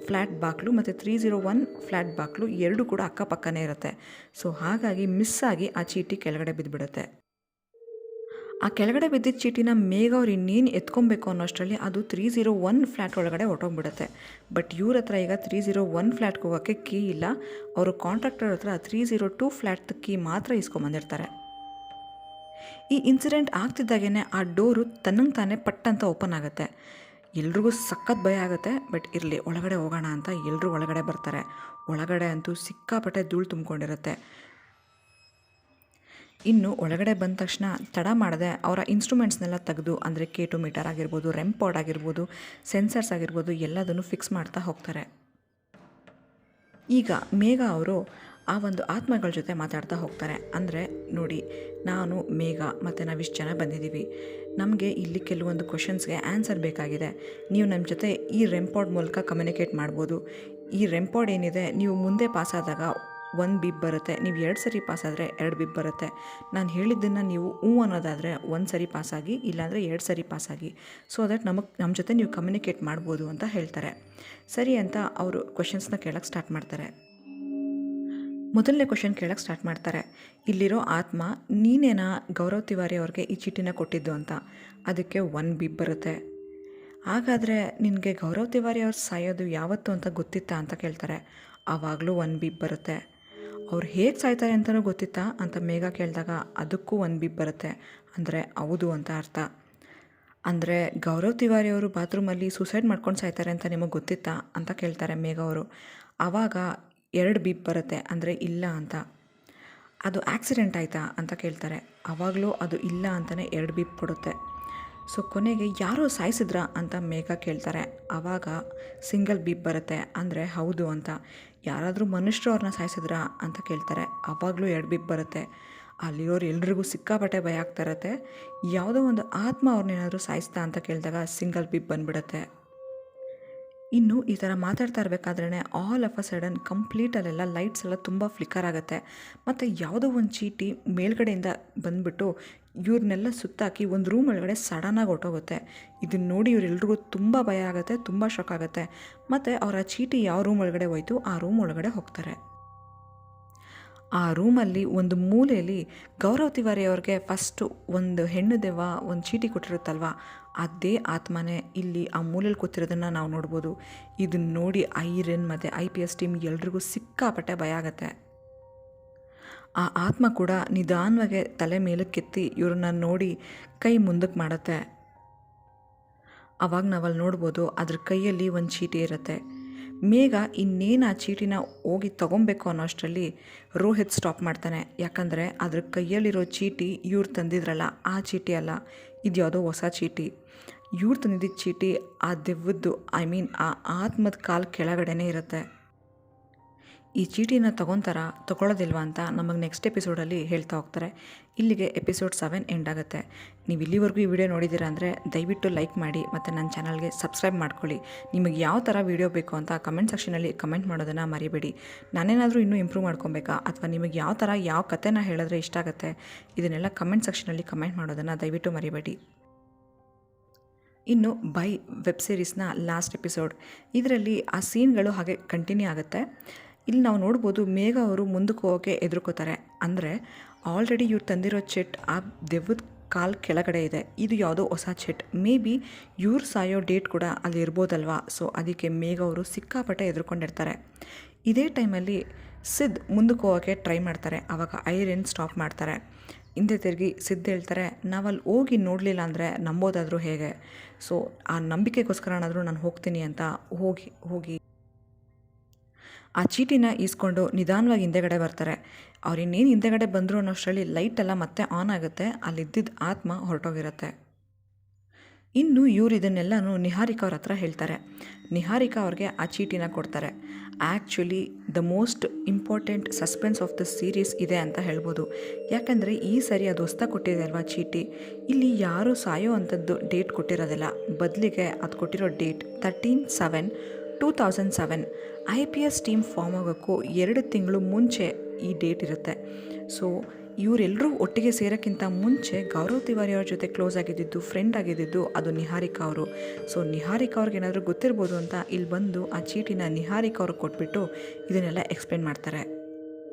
ಫ್ಲ್ಯಾಟ್ ಬಾಗಿಲು ಮತ್ತು 301 ಫ್ಲ್ಯಾಟ್ ಬಾಗಿಲು ಎರಡೂ ಕೂಡ ಅಕ್ಕಪಕ್ಕನೇ ಇರುತ್ತೆ. ಸೊ ಹಾಗಾಗಿ ಮಿಸ್ಸಾಗಿ ಆ ಚೀಟಿ ಕೆಳಗಡೆ ಬಿದ್ದುಬಿಡುತ್ತೆ. ಆ ಕೆಳಗಡೆ ಬಿದ್ದಿದ್ದ ಚೀಟಿನ ಮೇಘ ಅವ್ರು ಇನ್ನೇನು ಎತ್ಕೊಬೇಕು ಅನ್ನೋಷ್ಟರಲ್ಲಿ ಅದು 301 ಫ್ಲ್ಯಾಟ್ ಒಳಗಡೆ ಹೊರಟೋಗ್ಬಿಡುತ್ತೆ. ಬಟ್ ಇವ್ರ ಹತ್ರ ಈಗ 301 ಫ್ಲ್ಯಾಟ್ಗೆ ಹೋಗೋಕ್ಕೆ ಕೀ ಇಲ್ಲ. ಅವರು ಕಾಂಟ್ರಾಕ್ಟರ್ ಹತ್ರ 302 ಫ್ಲ್ಯಾಟ್ ಕೀ ಮಾತ್ರ ಇಸ್ಕೊಂಬಂದಿರ್ತಾರೆ. ಈ ಇನ್ಸಿಡೆಂಟ್ ಆಗ್ತಿದ್ದಾಗೇ ಆ ಡೋರು ತನ್ನಂಗೆ ತಾನೇ ಪಟ್ಟಂತ ಓಪನ್ ಆಗುತ್ತೆ. ಎಲ್ರಿಗೂ ಸಖತ್ ಭಯ ಆಗುತ್ತೆ. ಬಟ್ ಇರಲಿ, ಒಳಗಡೆ ಹೋಗೋಣ ಅಂತ ಎಲ್ಲರೂ ಒಳಗಡೆ ಬರ್ತಾರೆ. ಒಳಗಡೆ ಅಂತೂ ಸಿಕ್ಕಾಪಟ್ಟೆ ಧೂಳು ತುಂಬಿಕೊಂಡಿರುತ್ತೆ. ಇನ್ನು ಒಳಗಡೆ ಬಂದ ತಕ್ಷಣ ತಡ ಮಾಡದೆ ಅವರ ಇನ್ಸ್ಟ್ರೂಮೆಂಟ್ಸ್ನೆಲ್ಲ ತೆಗೆದು, ಅಂದರೆ K2 ಮೀಟರ್ ಆಗಿರ್ಬೋದು, REM ಪಾಡ್ ಆಗಿರ್ಬೋದು, ಸೆನ್ಸರ್ಸ್ ಆಗಿರ್ಬೋದು, ಎಲ್ಲದನ್ನು ಫಿಕ್ಸ್ ಮಾಡ್ತಾ ಹೋಗ್ತಾರೆ. ಈಗ ಮೇಘ ಅವರು ಆ ಒಂದು ಆತ್ಮಗಳ ಜೊತೆ ಮಾತಾಡ್ತಾ ಹೋಗ್ತಾರೆ. ಅಂದರೆ ನೋಡಿ, ನಾನು ಮೇಘ ಮತ್ತು ನಾವಿಷ್ಟು ಜನ ಬಂದಿದ್ದೀವಿ, ನಮಗೆ ಇಲ್ಲಿ ಕೆಲವೊಂದು ಕ್ವಶನ್ಸ್ಗೆ ಆನ್ಸರ್ ಬೇಕಾಗಿದೆ. ನೀವು ನಮ್ಮ ಜೊತೆ ಈ REM ಪಾಡ್ ಮೂಲಕ ಕಮ್ಯುನಿಕೇಟ್ ಮಾಡ್ಬೋದು. ಈ REM ಪಾಡ್ ಏನಿದೆ, ನೀವು ಮುಂದೆ ಪಾಸಾದಾಗ 1 ಬೀಪ್ ಬರುತ್ತೆ, ನೀವು 2 ಸರಿ ಪಾಸಾದರೆ 2 ಬೀಪ್ ಬರುತ್ತೆ. ನಾನು ಹೇಳಿದ್ದನ್ನು ನೀವು ಅನ್ನೋದಾದರೆ 1 ಸರಿ ಪಾಸಾಗಿ, ಇಲ್ಲಾಂದರೆ 2 ಸರಿ ಪಾಸಾಗಿ, ಸೊ ದಟ್ ನಮ್ಮ ಜೊತೆ ನೀವು ಕಮ್ಯುನಿಕೇಟ್ ಮಾಡ್ಬೋದು ಅಂತ ಹೇಳ್ತಾರೆ. ಸರಿ ಅಂತ ಅವರು ಕ್ವಶನ್ಸ್ನ ಕೇಳೋಕ್ಕೆ ಸ್ಟಾರ್ಟ್ ಮಾಡ್ತಾರೆ. ಮೊದಲನೇ ಕ್ವಶನ್ ಕೇಳೋಕ್ಕೆ ಸ್ಟಾರ್ಟ್ ಮಾಡ್ತಾರೆ. ಇಲ್ಲಿರೋ ಆತ್ಮ ನೀನೇನಾ ಗೌರವ್ ತಿವಾರಿ ಅವ್ರಿಗೆ ಈ ಚೀಟಿನ ಕೊಟ್ಟಿದ್ದು ಅಂತ. ಅದಕ್ಕೆ 1 ಬೀಪ್ ಬರುತ್ತೆ. ಹಾಗಾದರೆ ನಿನಗೆ ಗೌರವ್ ತಿವಾರಿ ಅವ್ರು ಸಾಯೋದು ಯಾವತ್ತು ಅಂತ ಗೊತ್ತಿತ್ತಾ ಅಂತ ಕೇಳ್ತಾರೆ. ಆವಾಗಲೂ 1 ಬೀಪ್ ಬರುತ್ತೆ. ಅವ್ರು ಹೇಗೆ ಸಾಯ್ತಾರೆ ಅಂತಲೂ ಗೊತ್ತಿತ್ತಾ ಅಂತ ಮೇಘ ಕೇಳಿದಾಗ ಅದಕ್ಕೂ 1 ಬೀಪ್ ಬರುತ್ತೆ. ಅಂದರೆ ಹೌದು ಅಂತ ಅರ್ಥ. ಅಂದರೆ ಗೌರವ್ ತಿವಾರಿ ಅವರು ಬಾತ್ರೂಮಲ್ಲಿ ಸೂಸೈಡ್ ಮಾಡ್ಕೊಂಡು ಸಾಯ್ತಾರೆ ಅಂತ ನಿಮಗೆ ಗೊತ್ತಿತ್ತಾ ಅಂತ ಕೇಳ್ತಾರೆ ಮೇಘ ಅವರು. ಆವಾಗ 2 ಬೀಪ್ ಬರುತ್ತೆ, ಅಂದರೆ ಇಲ್ಲ ಅಂತ. ಅದು ಆಕ್ಸಿಡೆಂಟ್ ಆಯಿತಾ ಅಂತ ಕೇಳ್ತಾರೆ. ಆವಾಗಲೂ ಅದು ಇಲ್ಲ ಅಂತಲೇ 2 ಬೀಪ್ ಕೊಡುತ್ತೆ. ಸೊ ಕೊನೆಗೆ ಯಾರೋ ಸಾಯಿಸಿದ್ರಾ ಅಂತ ಮೇಘ ಕೇಳ್ತಾರೆ. ಆವಾಗ ಸಿಂಗಲ್ ಬೀಪ್ ಬರುತ್ತೆ, ಅಂದರೆ ಹೌದು ಅಂತ. ಯಾರಾದರೂ ಮನುಷ್ಯರು ಅವ್ರನ್ನ ಸಾಯಿಸಿದ್ರಾ ಅಂತ ಕೇಳ್ತಾರೆ. ಆವಾಗಲೂ 2 ಬೀಪ್ ಬರುತ್ತೆ. ಅಲ್ಲಿರೋರು ಎಲ್ರಿಗೂ ಸಿಕ್ಕಾಪಟ್ಟೆ ಭಯ ಆಗ್ತಾ ಇರತ್ತೆ. ಯಾವುದೋ ಒಂದು ಆತ್ಮ ಅವ್ರನ್ನೇನಾದರೂ ಸಾಯಿಸ್ತಾ ಅಂತ ಕೇಳಿದಾಗ ಸಿಂಗಲ್ ಬೀಪ್ ಬಂದುಬಿಡುತ್ತೆ. ಇನ್ನು ಈ ಥರ ಮಾತಾಡ್ತಾ ಇರಬೇಕಾದ್ರೇ ಆಲ್ ಆಫ್ ಅ ಸಡನ್ ಕಂಪ್ಲೀಟಲ್ಲೆಲ್ಲ ಲೈಟ್ಸ್ ಎಲ್ಲ ತುಂಬ ಫ್ಲಿಕ್ಕರ್ ಆಗುತ್ತೆ. ಮತ್ತು ಯಾವುದೋ ಒಂದು ಚೀಟಿ ಮೇಲ್ಗಡೆಯಿಂದ ಬಂದುಬಿಟ್ಟು ಇವ್ರನ್ನೆಲ್ಲ ಸುತ್ತಾಕಿ ಒಂದು ರೂಮ್ ಒಳಗಡೆ ಸಡನ್ನಾಗಿ ಹೊರ್ಟೋಗುತ್ತೆ. ಇದನ್ನು ನೋಡಿ ಇವರೆಲ್ರಿಗೂ ತುಂಬ ಭಯ ಆಗುತ್ತೆ, ತುಂಬ ಶಾಕ್ ಆಗುತ್ತೆ. ಮತ್ತು ಅವರ ಚೀಟಿ ಯಾವ ರೂಮ್ ಒಳಗಡೆ ಹೋಯ್ತು ಆ ರೂಮ್ ಒಳಗಡೆ ಹೋಗ್ತಾರೆ. ಆ ರೂಮಲ್ಲಿ ಒಂದು ಮೂಲೆಯಲ್ಲಿ ಗೌರವ್ ತಿವಾರಿ ಅವ್ರಿಗೆ ಫಸ್ಟು ಒಂದು ಹೆಣ್ಣು ದೆವ್ವ ಒಂದು ಚೀಟಿ ಕೊಟ್ಟಿರುತ್ತಲ್ವ, ಅದೇ ಆತ್ಮನೇ ಇಲ್ಲಿ ಆ ಮೂಲೆಯಲ್ಲಿ ಕೂತಿರೋದನ್ನು ನಾವು ನೋಡ್ಬೋದು. ಇದನ್ನು ನೋಡಿ ಐರನ್ ಮತ್ತು IPS ಟೀಮ್ ಎಲ್ರಿಗೂ ಸಿಕ್ಕಾಪಟ್ಟೆ ಭಯ ಆಗುತ್ತೆ. ಆ ಆತ್ಮ ಕೂಡ ನಿಧಾನವಾಗಿ ತಲೆ ಮೇಲಕ್ಕೆತ್ತಿ ಇವ್ರನ್ನ ನೋಡಿ ಕೈ ಮುಂದಕ್ಕೆ ಮಾಡುತ್ತೆ. ಆವಾಗ ನಾವಲ್ಲಿ ನೋಡ್ಬೋದು ಅದ್ರ ಕೈಯಲ್ಲಿ ಒಂದು ಚೀಟಿ ಇರುತ್ತೆ. ಮೇಘ ಇನ್ನೇನು ಆ ಚೀಟಿನ ಹೋಗಿ ತೊಗೊಬೇಕು ಅನ್ನೋ ಅಷ್ಟರಲ್ಲಿ ರೋಹಿತ್ ಸ್ಟಾಪ್ ಮಾಡ್ತಾನೆ. ಯಾಕಂದರೆ ಅದ್ರ ಕೈಯಲ್ಲಿರೋ ಚೀಟಿ ಇವ್ರು ತಂದಿದ್ರಲ್ಲ ಆ ಚೀಟಿ ಅಲ್ಲ, ಇದು ಯಾವುದೋ ಹೊಸ ಚೀಟಿ. ಇವ್ರು ತಂದಿದ್ದ ಚೀಟಿ ಆ ದೆವ್ವದ್ದು ಆ ಆತ್ಮದ ಕಾಲು ಕೆಳಗಡೆನೇ ಇರುತ್ತೆ. ಈ ಚೀಟಿನ ತೊಗೊಳ್ಳೋದಿಲ್ವಾ ಅಂತ ನಮಗೆ ನೆಕ್ಸ್ಟ್ ಎಪಿಸೋಡಲ್ಲಿ ಹೇಳ್ತಾ ಹೋಗ್ತಾರೆ. ಇಲ್ಲಿಗೆ ಎಪಿಸೋಡ್ 7 ಎಂಡ್ ಆಗುತ್ತೆ. ನೀವು ಇಲ್ಲಿವರೆಗೂ ಈ ವಿಡಿಯೋ ನೋಡಿದ್ದೀರಾ ಅಂದರೆ ದಯವಿಟ್ಟು ಲೈಕ್ ಮಾಡಿ ಮತ್ತು ನನ್ನ ಚಾನಲ್ಗೆ ಸಬ್ಸ್ಕ್ರೈಬ್ ಮಾಡ್ಕೊಳ್ಳಿ. ನಿಮಗೆ ಯಾವ ಥರ ವಿಡಿಯೋ ಬೇಕು ಅಂತ ಕಮೆಂಟ್ ಸೆಕ್ಷನಲ್ಲಿ ಕಮೆಂಟ್ ಮಾಡೋದನ್ನು ಮರಿಬೇಡಿ. ನಾನೇನಾದರೂ ಇನ್ನೂ ಇಂಪ್ರೂವ್ ಮಾಡ್ಕೊಬೇಕಾ ಅಥವಾ ನಿಮಗೆ ಯಾವ ಥರ ಯಾವ ಕಥೆನ ಹೇಳಿದ್ರೆ ಇಷ್ಟ ಆಗುತ್ತೆ ಇದನ್ನೆಲ್ಲ ಕಮೆಂಟ್ ಸೆಕ್ಷನಲ್ಲಿ ಕಮೆಂಟ್ ಮಾಡೋದನ್ನು ದಯವಿಟ್ಟು ಮರಿಬೇಡಿ. ಇನ್ನು ಬೈ ವೆಬ್ ಸೀರೀಸ್ನ ಲಾಸ್ಟ್ ಎಪಿಸೋಡ್, ಇದರಲ್ಲಿ ಆ ಸೀನ್ಗಳು ಹಾಗೆ ಕಂಟಿನ್ಯೂ ಆಗುತ್ತೆ. ಇಲ್ಲಿ ನಾವು ನೋಡ್ಬೋದು ಮೇಘ ಅವರು ಮುಂದಕ್ಕೆ ಹೋಗೋಕ್ಕೆ ಎದುರ್ಕೋತಾರೆ. ಅಂದರೆ ಆಲ್ರೆಡಿ ಇವ್ರು ತಂದಿರೋ ಚೆಟ್ ಆ ದೆವ್ವದ ಕಾಲು ಕೆಳಗಡೆ ಇದೆ. ಇದು ಯಾವುದೋ ಹೊಸ ಚೆಟ್. ಮೇ ಬಿ ಇವ್ರು ಸಾಯೋ ಡೇಟ್ ಕೂಡ ಅಲ್ಲಿ ಇರ್ಬೋದಲ್ವಾ. ಸೊ ಅದಕ್ಕೆ ಮೇಘ ಅವರು ಸಿಕ್ಕಾಪಟ್ಟೆ ಎದುರ್ಕೊಂಡಿರ್ತಾರೆ. ಇದೇ ಟೈಮಲ್ಲಿ ಸಿದ್ ಮುಂದಕ್ಕೆ ಹೋಗೋಕ್ಕೆ ಟ್ರೈ ಮಾಡ್ತಾರೆ. ಆವಾಗ ಐರನ್ ಸ್ಟಾಪ್ ಮಾಡ್ತಾರೆ. ಹಿಂದೆ ತಿರುಗಿ ಸಿದ್ದು ಹೇಳ್ತಾರೆ, ನಾವಲ್ಲಿ ಹೋಗಿ ನೋಡಲಿಲ್ಲ ಅಂದರೆ ನಂಬೋದಾದರೂ ಹೇಗೆ, ಸೊ ಆ ನಂಬಿಕೆಗೋಸ್ಕರನಾದರೂ ನಾನು ಹೋಗ್ತೀನಿ ಅಂತ ಹೋಗಿ ಆ ಚೀಟಿನ ಈಸ್ಕೊಂಡು ನಿಧಾನವಾಗಿ ಹಿಂದೆಗಡೆ ಬರ್ತಾರೆ. ಅವ್ರು ಇನ್ನೇನು ಹಿಂದೆಗಡೆ ಬಂದರು ಅನ್ನೋಷ್ಟರಲ್ಲಿ ಲೈಟೆಲ್ಲ ಮತ್ತೆ ಆನ್ ಆಗುತ್ತೆ. ಅಲ್ಲಿದ್ದಿದ್ದ ಆತ್ಮ ಹೊರಟೋಗಿರುತ್ತೆ. ಇನ್ನು ಇವ್ರು ಇದನ್ನೆಲ್ಲನೂ ನಿಹಾರಿಕಾ ಅವ್ರ ಹತ್ರ ಹೇಳ್ತಾರೆ. ನಿಹಾರಿಕಾ ಅವ್ರಿಗೆ ಆ ಚೀಟಿನ ಕೊಡ್ತಾರೆ. Actually the most important suspense of the series ಇದೆ ಅಂತ ಹೇಳ್ಬೋದು. ಯಾಕಂದರೆ ಈ ಸರಿ ಅದು ಹೊಸ್ದಾಗಿ ಕೊಟ್ಟಿದೆ ಅಲ್ವಾ ಚೀಟಿ, ಇಲ್ಲಿ ಯಾರೂ ಸಾಯೋ ಅಂಥದ್ದು ಡೇಟ್ ಕೊಟ್ಟಿರೋದಿಲ್ಲ. ಬದಲಿಗೆ ಅದು ಕೊಟ್ಟಿರೋ ಡೇಟ್ 13/7/2007. IPS ಟೀಮ್ ಫಾರ್ಮ್ ಆಗೋಕ್ಕೂ 2 ತಿಂಗಳು ಮುಂಚೆ ಈ ಡೇಟ್ ಇರುತ್ತೆ. ಸೊ ಇವರೆಲ್ಲರೂ ಒಟ್ಟಿಗೆ ಸೇರೋಕ್ಕಿಂತ ಮುಂಚೆ ಗೌರವ್ ತಿವಾರಿ ಅವ್ರ ಜೊತೆ ಕ್ಲೋಸ್ ಆಗಿದ್ದು ಫ್ರೆಂಡ್ ಆಗಿದ್ದು ಅದು ನಿಹಾರಿಕಾ ಅವರು. ಸೊ ನಿಹಾರಿಕಾ ಅವ್ರಿಗೆ ಏನಾದರೂ ಗೊತ್ತಿರ್ಬೋದು ಅಂತ ಇಲ್ಲಿ ಬಂದು ಆ ಚೀಟಿನ ನಿಹಾರಿಕಾ ಅವ್ರಿಗೆ ಕೊಟ್ಬಿಟ್ಟು ಇದನ್ನೆಲ್ಲ ಎಕ್ಸ್ಪ್ಲೇನ್ ಮಾಡ್ತಾರೆ.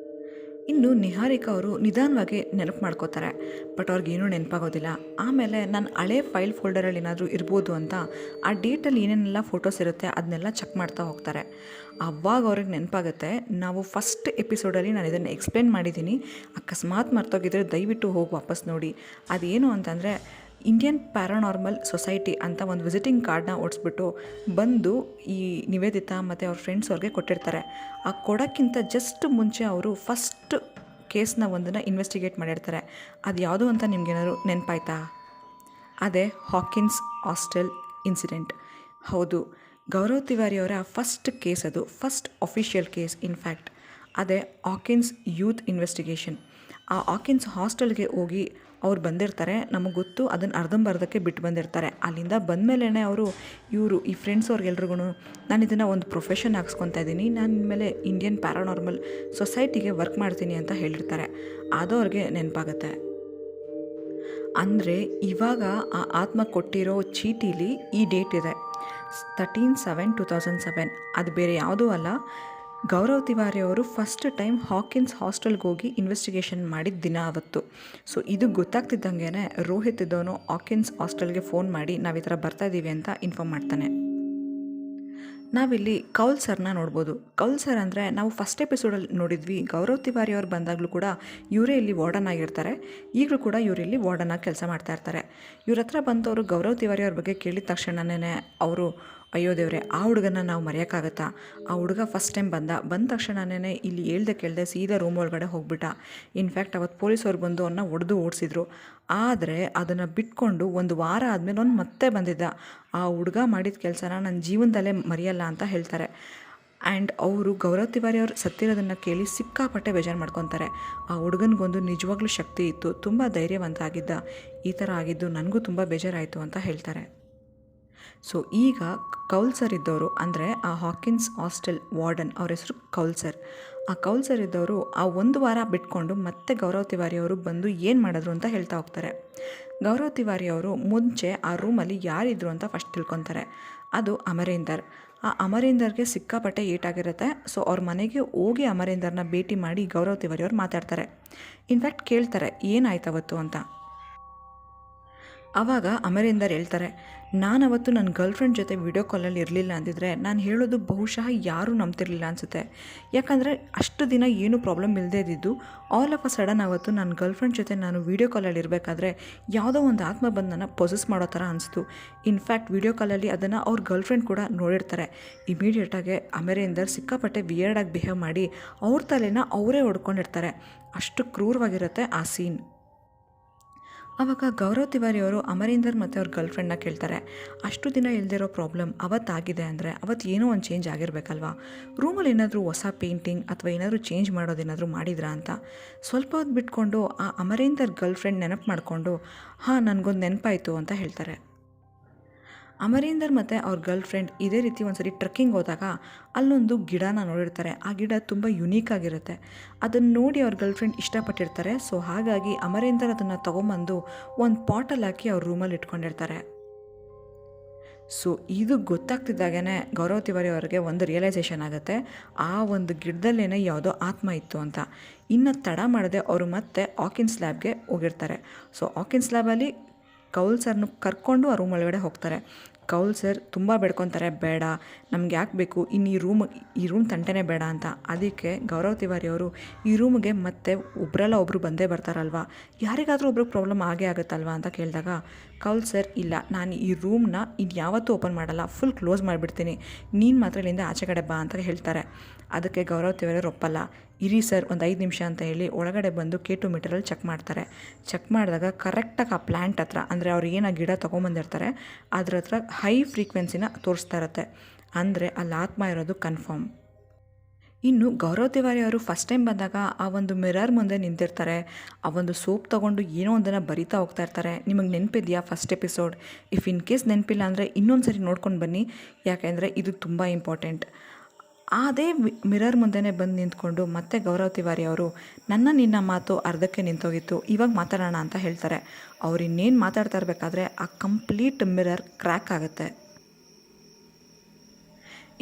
ಇನ್ನು ನಿಹಾರಿಕಾ ಅವರು ನಿಧಾನವಾಗಿ ನೆನಪು ಮಾಡ್ಕೋತಾರೆ. ಬಟ್ ಅವ್ರಿಗೇನೂ ನೆನಪಾಗೋದಿಲ್ಲ. ಆಮೇಲೆ ನಾನು ಹಳೆ ಫೈಲ್ ಫೋಲ್ಡರಲ್ಲಿ ಏನಾದರೂ ಇರ್ಬೋದು ಅಂತ ಆ ಡೇಟಲ್ಲಿ ಏನೇನೆಲ್ಲ ಫೋಟೋಸ್ ಇರುತ್ತೆ ಅದನ್ನೆಲ್ಲ ಚೆಕ್ ಮಾಡ್ತಾ ಹೋಗ್ತಾರೆ. ಆವಾಗ ಅವ್ರಿಗೆ ನೆನಪಾಗುತ್ತೆ, ನಾವು ಫಸ್ಟ್ ಎಪಿಸೋಡಲ್ಲಿ ನಾನು ಇದನ್ನು ಎಕ್ಸ್ಪ್ಲೇನ್ ಮಾಡಿದ್ದೀನಿ, ಅಕಸ್ಮಾತ್ ಮರ್ತೋಗಿದ್ರೆ ದಯವಿಟ್ಟು ಹೋಗಿ ವಾಪಸ್ ನೋಡಿ. ಅದೇನು ಅಂತಂದರೆ ಇಂಡಿಯನ್ ಪ್ಯಾರಾನಾರ್ಮಲ್ ಸೊಸೈಟಿ ಅಂತ ಒಂದು ವಿಸಿಟಿಂಗ್ ಕಾರ್ಡ್ನ ಓಡಿಸ್ಬಿಟ್ಟು ಬಂದು ಈ ನಿವೇದಿತಾ ಮತ್ತು ಅವ್ರ ಫ್ರೆಂಡ್ಸ್ ಅವ್ರಿಗೆ ಕೊಟ್ಟಿರ್ತಾರೆ. ಆ ಕೊಡೋಕ್ಕಿಂತ ಜಸ್ಟ್ ಮುಂಚೆ ಅವರು ಫಸ್ಟ್ ಕೇಸ್ನ ಒಂದನ್ನು ಇನ್ವೆಸ್ಟಿಗೇಟ್ ಮಾಡಿರ್ತಾರೆ. ಅದು ಯಾವುದು ಅಂತ ನಿಮಗೇನಾದ್ರು ನೆನಪಾಯ್ತಾ? ಅದೇ ಹಾಕಿನ್ಸ್ ಹಾಸ್ಟೆಲ್ ಇನ್ಸಿಡೆಂಟ್. ಹೌದು, ಗೌರವ್ ತಿವಾರಿ ಅವರ ಫಸ್ಟ್ ಕೇಸ್ ಅದು, ಫಸ್ಟ್ ಅಫಿಷಿಯಲ್ ಕೇಸ್ ಇನ್ಫ್ಯಾಕ್ಟ್. ಅದೇ ಹಾಕಿನ್ಸ್ ಯೂತ್ ಇನ್ವೆಸ್ಟಿಗೇಷನ್. ಆ ಹಾಕಿನ್ಸ್ ಹಾಸ್ಟೆಲ್ಗೆ ಹೋಗಿ ಅವ್ರು ಬಂದಿರ್ತಾರೆ, ನಮಗೆ ಗೊತ್ತು ಅದನ್ನು ಅರ್ಧಂಬರ್ಧಕ್ಕೆ ಬಿಟ್ಟು ಬಂದಿರ್ತಾರೆ. ಅಲ್ಲಿಂದ ಬಂದಮೇಲೆ ಇವರು ಈ ಫ್ರೆಂಡ್ಸ್ ಅವ್ರಿಗೆಲ್ರಿಗೂ ನಾನು ಇದನ್ನು ಒಂದು ಪ್ರೊಫೆಷನ್ ಹಾಕ್ಸ್ಕೊತಾ ಇದ್ದೀನಿ, ನಾನು ಇನ್ಮೇಲೆ ಇಂಡಿಯನ್ ಪ್ಯಾರಾನಾರ್ಮಲ್ ಸೊಸೈಟಿಗೆ ವರ್ಕ್ ಮಾಡ್ತೀನಿ ಅಂತ ಹೇಳಿರ್ತಾರೆ. ಅದು ಅವ್ರಿಗೆ ನೆನಪಾಗುತ್ತೆ. ಅಂದರೆ ಇವಾಗ ಆ ಆತ್ಮ ಕೊಟ್ಟಿರೋ ಚೀಟಿಲಿ ಈ ಡೇಟ್ ಇದೆ, 13/7/2007. ಅದು ಬೇರೆ ಯಾವುದೂ ಅಲ್ಲ, ಗೌರವ್ ತಿವಾರಿ ಅವರು ಫಸ್ಟ್ ಟೈಮ್ ಹಾಕಿನ್ಸ್ ಹಾಸ್ಟೆಲ್ಗೆ ಹೋಗಿ ಇನ್ವೆಸ್ಟಿಗೇಷನ್ ಮಾಡಿದ ದಿನ ಅವತ್ತು. ಸೊ ಇದು ಗೊತ್ತಾಗ್ತಿದ್ದಂಗೆ ರೋಹಿತ್ ಇದ್ದವನು ಹಾಕಿನ್ಸ್ ಹಾಸ್ಟೆಲ್ಗೆ ಫೋನ್ ಮಾಡಿ ನಾವು ಈ ಥರ ಬರ್ತಾಯಿದ್ದೀವಿ ಅಂತ ಇನ್ಫಾರ್ಮ್ ಮಾಡ್ತಾನೆ. ನಾವಿಲ್ಲಿ ಕೌಲ್ ಸರ್ನ ನೋಡ್ಬೋದು. ಕೌಲ್ ಸರ್ ಅಂದರೆ ನಾವು ಫಸ್ಟ್ ಎಪಿಸೋಡಲ್ಲಿ ನೋಡಿದ್ವಿ, ಗೌರವ್ ತಿವಾರಿ ಅವ್ರು ಬಂದಾಗಲೂ ಕೂಡ ಇವರೇ ಇಲ್ಲಿ ವಾರ್ಡನ್ ಆಗಿರ್ತಾರೆ. ಈಗಲೂ ಕೂಡ ಇವರಿಲ್ಲಿ ವಾರ್ಡನ್ ಆಗಿ ಕೆಲಸ ಮಾಡ್ತಾಯಿರ್ತಾರೆ. ಇವ್ರ ಹತ್ರ ಬಂದವರು ಗೌರವ್ ತಿವಾರಿ ಅವ್ರ ಬಗ್ಗೆ ಕೇಳಿದ ತಕ್ಷಣವೇ ಅವರು ಅಯ್ಯೋ ದೇವ್ರೆ, ಆ ಹುಡುಗನ ನಾವು ಮರೆಯೋಕ್ಕಾಗತ್ತಾ? ಆ ಹುಡುಗ ಫಸ್ಟ್ ಟೈಮ್ ಬಂದ ತಕ್ಷಣನೇ ಇಲ್ಲಿ ಹೇಳ್ದೆ ಕೇಳದೆ ಸೀದಾ ರೂಮ್ ಒಳಗಡೆ ಹೋಗ್ಬಿಟ್ಟ. ಇನ್ಫ್ಯಾಕ್ಟ್ ಅವತ್ತು ಪೊಲೀಸವ್ರು ಬಂದು ಅವನ್ನ ಹೊಡೆದು ಓಡಿಸಿದ್ರು. ಆದರೆ ಅದನ್ನು ಬಿಟ್ಕೊಂಡು ಒಂದು ವಾರ ಆದಮೇಲೆ ಅವ್ನು ಮತ್ತೆ ಬಂದಿದ್ದ. ಆ ಹುಡುಗ ಮಾಡಿದ ಕೆಲಸನ ನನ್ನ ಜೀವನದಲ್ಲೇ ಮರೆಯಲ್ಲ ಅಂತ ಹೇಳ್ತಾರೆ. ಆ್ಯಂಡ್ ಅವರು ಗೌರವ್ ತಿವಾರಿ ಅವ್ರು ಸತ್ತಿರೋದನ್ನು ಕೇಳಿ ಸಿಕ್ಕಾಪಟ್ಟೆ ಬೇಜಾರು ಮಾಡ್ಕೊತಾರೆ. ಆ ಹುಡುಗನಿಗೊಂದು ನಿಜವಾಗ್ಲೂ ಶಕ್ತಿ ಇತ್ತು, ತುಂಬ ಧೈರ್ಯವಂತ ಆಗಿದ್ದ. ಈ ಥರ ಆಗಿದ್ದು ನನಗೂ ತುಂಬ ಬೇಜಾರಾಯಿತು ಅಂತ ಹೇಳ್ತಾರೆ. ಸೊ ಈಗ ಕೌಲ್ ಸರ್ ಇದ್ದವರು, ಅಂದರೆ ಆ ಹಾಕಿನ್ಸ್ ಹಾಸ್ಟೆಲ್ ವಾರ್ಡನ್, ಅವ್ರ ಹೆಸರು ಕೌಲ್ ಸರ್. ಆ ಕೌಲ್ ಸರ್ ಇದ್ದವರು ಆ ಒಂದು ವಾರ ಬಿಟ್ಕೊಂಡು ಮತ್ತೆ ಗೌರವ್ ತಿವಾರಿ ಅವರು ಬಂದು ಏನು ಮಾಡಿದ್ರು ಅಂತ ಹೇಳ್ತಾ ಹೋಗ್ತಾರೆ. ಗೌರವ್ ತಿವಾರಿ ಅವರು ಮುಂಚೆ ಆ ರೂಮಲ್ಲಿ ಯಾರಿದ್ರು ಅಂತ ಫಸ್ಟ್ ತಿಳ್ಕೊತಾರೆ. ಅದು ಅಮರೇಂದರ್. ಆ ಅಮರೇಂದರ್ಗೆ ಸಿಕ್ಕಾಪಟ್ಟೆ ಏಟಾಗಿರುತ್ತೆ. ಸೊ ಅವ್ರ ಮನೆಗೆ ಹೋಗಿ ಅಮರೇಂದರ್ನ ಭೇಟಿ ಮಾಡಿ ಗೌರವ್ ತಿವಾರಿ ಅವ್ರು ಮಾತಾಡ್ತಾರೆ. ಇನ್ಫ್ಯಾಕ್ಟ್ ಕೇಳ್ತಾರೆ ಏನಾಯ್ತು ಅವತ್ತು ಅಂತ. ಆವಾಗ ಅಮರೇಂದರ್ ಹೇಳ್ತಾರೆ, ನಾನವತ್ತು ನನ್ನ ಗರ್ಲ್ಫ್ರೆಂಡ್ ಜೊತೆ ವಿಡಿಯೋ ಕಾಲಲ್ಲಿ ಇರಲಿಲ್ಲ ಅಂದಿದ್ರೆ ನಾನು ಹೇಳೋದು ಬಹುಶಃ ಯಾರೂ ನಂಬ್ತಿರ್ಲಿಲ್ಲ ಅನಿಸುತ್ತೆ. ಯಾಕಂದರೆ ಅಷ್ಟು ದಿನ ಏನೂ ಪ್ರಾಬ್ಲಮ್ ಇಲ್ಲದೇ ಇದ್ದಿದ್ದು ಆಲ್ ಆಫ್ ಅ ಸಡನ್ ಅವತ್ತು ನನ್ನ ಗರ್ಲ್ಫ್ರೆಂಡ್ ಜೊತೆ ನಾನು ವೀಡಿಯೋ ಕಾಲಲ್ಲಿ ಇರಬೇಕಾದ್ರೆ ಯಾವುದೋ ಒಂದು ಆತ್ಮ ಬಂದು ನನ್ನ ಪೊಸೆಸ್ ಮಾಡೋ ಥರ ಅನಿಸ್ತು. ಇನ್ಫ್ಯಾಕ್ಟ್ ವಿಡಿಯೋ ಕಾಲಲ್ಲಿ ಅದನ್ನು ಅವ್ರ ಗರ್ಲ್ಫ್ರೆಂಡ್ ಕೂಡ ನೋಡಿರ್ತಾರೆ. ಇಮಿಡಿಯೇಟಾಗಿ ಅಮರೇಂದರ್ ಸಿಕ್ಕಾಪಟ್ಟೆ ವಿಯರ್ಡಾಗಿ ಬಿಹೇವ್ ಮಾಡಿ ಅವ್ರ ತಲೆನ ಅವರೇ ಹೊಡ್ಕೊಂಡಿರ್ತಾರೆ. ಅಷ್ಟು ಕ್ರೂರವಾಗಿರುತ್ತೆ ಆ ಸೀನ್. ಆವಾಗ ಗೌರವ್ ತಿವಾರಿ ಅವರು ಅಮರೀಂದರ್ ಮತ್ತು ಅವ್ರ ಗರ್ಲ್ಫ್ರೆಂಡ್ನ ಕೇಳ್ತಾರೆ, ಅಷ್ಟು ದಿನ ಇಲ್ದಿರೋ ಪ್ರಾಬ್ಲಮ್ ಅವತ್ತಾಗಿದೆ ಅಂದರೆ ಅವತ್ತು ಏನೋ ಒಂದು ಚೇಂಜ್ ಆಗಿರಬೇಕಲ್ವಾ? ರೂಮಲ್ಲಿ ಏನಾದರೂ ಹೊಸ ಪೇಂಟಿಂಗ್ ಅಥವಾ ಏನಾದರೂ ಚೇಂಜ್ ಮಾಡೋದೇನಾದರೂ ಮಾಡಿದ್ರಾ ಅಂತ. ಸ್ವಲ್ಪ ಹೊತ್ತು ಬಿಟ್ಕೊಂಡು ಆ ಅಮರೀಂದರ್ ಗರ್ಲ್ಫ್ರೆಂಡ್ ನೆನಪು ಮಾಡಿಕೊಂಡು, ಹಾಂ ನನಗೊಂದು ನೆನಪಾಯಿತು ಅಂತ ಹೇಳ್ತಾರೆ. ಅಮರೀಂದರ್ ಮತ್ತು ಅವ್ರ ಗರ್ಲ್ಫ್ರೆಂಡ್ ಇದೇ ರೀತಿ ಒಂದು ಸರಿ ಟ್ರೆಕ್ಕಿಂಗ್ ಹೋದಾಗ ಅಲ್ಲೊಂದು ಗಿಡನ ನೋಡಿರ್ತಾರೆ. ಆ ಗಿಡ ತುಂಬ ಯುನೀಕ್ ಆಗಿರುತ್ತೆ. ಅದನ್ನು ನೋಡಿ ಅವ್ರ ಗರ್ಲ್ಫ್ರೆಂಡ್ ಇಷ್ಟಪಟ್ಟಿರ್ತಾರೆ. ಸೊ ಹಾಗಾಗಿ ಅಮರೀಂದರ್ ಅದನ್ನು ತೊಗೊಂಬಂದು ಒಂದು ಪಾಟಲ್ಲಿ ಹಾಕಿ ಅವ್ರ ರೂಮಲ್ಲಿ ಇಟ್ಕೊಂಡಿರ್ತಾರೆ. ಸೊ ಇದು ಗೊತ್ತಾಗ್ತಿದ್ದಾಗೇ ಗೌರವ್ ತಿವಾರಿ ಅವರಿಗೆ ಒಂದು ರಿಯಲೈಸೇಷನ್ ಆಗುತ್ತೆ, ಆ ಒಂದು ಗಿಡದಲ್ಲೇನೆ ಯಾವುದೋ ಆತ್ಮ ಇತ್ತು ಅಂತ. ಇನ್ನು ತಡ ಮಾಡದೆ ಅವರು ಮತ್ತೆ ಹಾಕಿನ್ಸ್ ಲ್ಯಾಬ್ಗೆ ಹೋಗಿರ್ತಾರೆ. ಸೊ ಹಾಕಿನ್ಸ್ ಲ್ಯಾಬಲ್ಲಿ ಕೌಲ್ ಸರ್ನ ಕರ್ಕೊಂಡು ಆ ರೂಮ್ ಒಳಗಡೆ ಹೋಗ್ತಾರೆ. ಕೌಲ್ ಸರ್ ತುಂಬ ಬೇಡ್ಕೊತಾರೆ, ಬೇಡ ನಮ್ಗೆ ಯಾಕೆ ಬೇಕು, ಇನ್ನು ಈ ರೂಮ್ ತಂಟೆನೇ ಬೇಡ ಅಂತ. ಅದಕ್ಕೆ ಗೌರವ್ ತಿವಾರಿ ಅವರು ಈ ರೂಮ್ಗೆ ಮತ್ತೆ ಒಬ್ಬರಲ್ಲ ಒಬ್ಬರು ಬಂದೇ ಬರ್ತಾರಲ್ವ, ಯಾರಿಗಾದರೂ ಒಬ್ರಿಗೆ ಪ್ರಾಬ್ಲಮ್ ಆಗೇ ಆಗುತ್ತಲ್ವ ಅಂತ ಕೇಳಿದಾಗ ಕೌಲ್ ಸರ್, ಇಲ್ಲ ನಾನು ಈ ರೂಮ್ನ ಇನ್ಯಾವತ್ತೂ ಓಪನ್ ಮಾಡಲ್ಲ, ಫುಲ್ ಕ್ಲೋಸ್ ಮಾಡಿಬಿಡ್ತೀನಿ, ನೀನು ಮಾತ್ರ ಇಲ್ಲಿಂದ ಆಚೆ ಕಡೆ ಬಾ ಅಂತ ಹೇಳ್ತಾರೆ. ಅದಕ್ಕೆ ಗೌರವ್ ತಿವಾರಿ ಅವರು ಒಪ್ಪಲ್ಲ. ಇರಿ ಸರ್ ಒಂದು 5 ನಿಮಿಷ ಅಂತ ಹೇಳಿ ಒಳಗಡೆ ಬಂದು K2 ಮೀಟರಲ್ಲಿ ಚೆಕ್ ಮಾಡ್ತಾರೆ. ಚೆಕ್ ಮಾಡಿದಾಗ ಕರೆಕ್ಟಾಗಿ ಆ ಪ್ಲ್ಯಾಂಟ್ ಹತ್ರ, ಅಂದರೆ ಅವ್ರು ಏನು ಗಿಡ ತೊಗೊಂಬಂದಿರ್ತಾರೆ ಅದ್ರ ಹತ್ರ ಹೈ ಫ್ರೀಕ್ವೆನ್ಸಿನ ತೋರಿಸ್ತಾ ಇರುತ್ತೆ. ಅಂದರೆ ಅಲ್ಲಿ ಆತ್ಮ ಇರೋದು ಕನ್ಫರ್ಮ್. ಇನ್ನು ಗೌರವ್ ತಿವಾರಿ ಅವರು ಫಸ್ಟ್ ಟೈಮ್ ಬಂದಾಗ ಆ ಒಂದು ಮಿರರ್ ಮುಂದೆ ನಿಂತಿರ್ತಾರೆ. ಆ ಒಂದು ಸೋಪ್ ತೊಗೊಂಡು ಏನೋ ಒಂದನ್ನು ಬರಿತಾ ಹೋಗ್ತಾ ಇರ್ತಾರೆ. ನಿಮಗೆ ನೆನಪಿದೆಯಾ first episode? If in case ನೆನಪಿಲ್ಲ ಅಂದರೆ ಇನ್ನೊಂದು ಸರಿ ನೋಡ್ಕೊಂಡು ಬನ್ನಿ, ಯಾಕೆಂದರೆ ಇದು ತುಂಬ ಇಂಪಾರ್ಟೆಂಟ್. ಅದೇ ಮಿರರ್ ಮುಂದೆನೇ ಬಂದು ನಿಂತ್ಕೊಂಡು ಮತ್ತೆ ಗೌರವ್ ತಿವಾರಿ ಅವರು, ನಿನ್ನ ಮಾತು ಅರ್ಧಕ್ಕೆ ನಿಂತೋಗಿತ್ತು, ಇವಾಗ ಮಾತಾಡೋಣ ಅಂತ ಹೇಳ್ತಾರೆ. ಅವ್ರು ಇನ್ನೇನು ಮಾತಾಡ್ತಾ ಇರಬೇಕಾದ್ರೆ ಆ ಕಂಪ್ಲೀಟ್ ಮಿರರ್ ಕ್ರ್ಯಾಕ್ ಆಗುತ್ತೆ.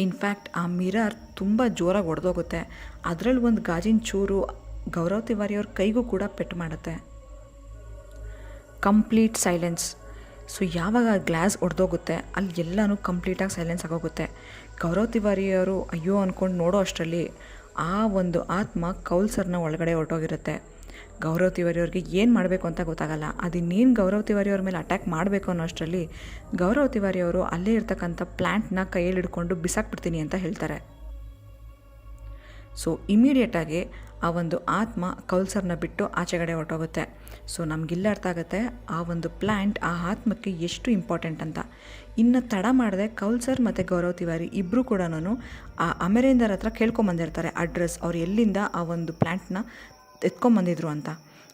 ಇನ್ಫ್ಯಾಕ್ಟ್ ಆ ಮಿರರ್ ತುಂಬ ಜೋರಾಗಿ ಒಡೆದೋಗುತ್ತೆ. ಅದರಲ್ಲಿ ಒಂದು ಗಾಜಿನ ಚೂರು ಗೌರವ್ ತಿವಾರಿಯವ್ರ ಕೈಗೂ ಕೂಡ ಪೆಟ್ಟು ಮಾಡುತ್ತೆ. Complete silence. ಸೊ ಯಾವಾಗ ಗ್ಲಾಸ್ ಒಡೆದೋಗುತ್ತೆ ಅಲ್ಲಿ ಎಲ್ಲನೂ ಕಂಪ್ಲೀಟಾಗಿ ಸೈಲೆನ್ಸ್ ಆಗೋಗುತ್ತೆ. ಗೌರವ್ ತಿವಾರಿಯವರು ಅಯ್ಯೋ ಅಂದ್ಕೊಂಡು ನೋಡೋ ಅಷ್ಟರಲ್ಲಿ ಆ ಒಂದು ಆತ್ಮ ಕೌಲ್ ಸರ್ನ ಒಳಗಡೆ ಹೊರಟೋಗಿರುತ್ತೆ. ಗೌರವ್ ತಿವಾರಿಯವ್ರಿಗೆ ಏನು ಮಾಡಬೇಕು ಅಂತ ಗೊತ್ತಾಗಲ್ಲ. ಅದಿನ್ನೇನು ಗೌರವ್ ತಿವಾರಿಯವ್ರ ಮೇಲೆ ಅಟ್ಯಾಕ್ ಮಾಡಬೇಕು ಅನ್ನೋ ಅಷ್ಟರಲ್ಲಿ ಗೌರವ್ ತಿವಾರಿಯವರು ಅಲ್ಲೇ ಇರ್ತಕ್ಕಂಥ ಪ್ಲ್ಯಾಂಟ್ನ ಕೈಯಲ್ಲಿ ಹಿಡ್ಕೊಂಡು ಬಿಸಾಕ್ಬಿಡ್ತೀನಿ ಅಂತ ಹೇಳ್ತಾರೆ. ಸೊ ಇಮಿಡಿಯೇಟಾಗಿ ಆ ಒಂದು ಆತ್ಮ ಕೌಲ್ ಸರ್ನ ಬಿಟ್ಟು ಆಚೆಗಡೆ ಹೊರಟೋಗುತ್ತೆ. ಸೊ ನಮಗಿಲ್ಲ ಅರ್ಥ ಆಗುತ್ತೆ ಆ ಒಂದು ಪ್ಲ್ಯಾಂಟ್ ಆ ಆತ್ಮಕ್ಕೆ ಎಷ್ಟು ಇಂಪಾರ್ಟೆಂಟ್ ಅಂತ. ಇನ್ನು ತಡ ಮಾಡಿದೆ ಕೌಲ್ ಸರ್ ಮತ್ತು ಗೌರವ್ ತಿವಾರಿ ಇಬ್ಬರು ಕೂಡ ಆ ಅಮರೇಂದರ್ ಹತ್ರ ಕೇಳ್ಕೊಂಬಂದಿರ್ತಾರೆ ಅಡ್ರೆಸ್, ಅವ್ರು ಎಲ್ಲಿಂದ ಆ ಒಂದು ಪ್ಲ್ಯಾಂಟ್ನ ಎತ್ಕೊಂಬಂದಿದ್ರು ಅಂತ.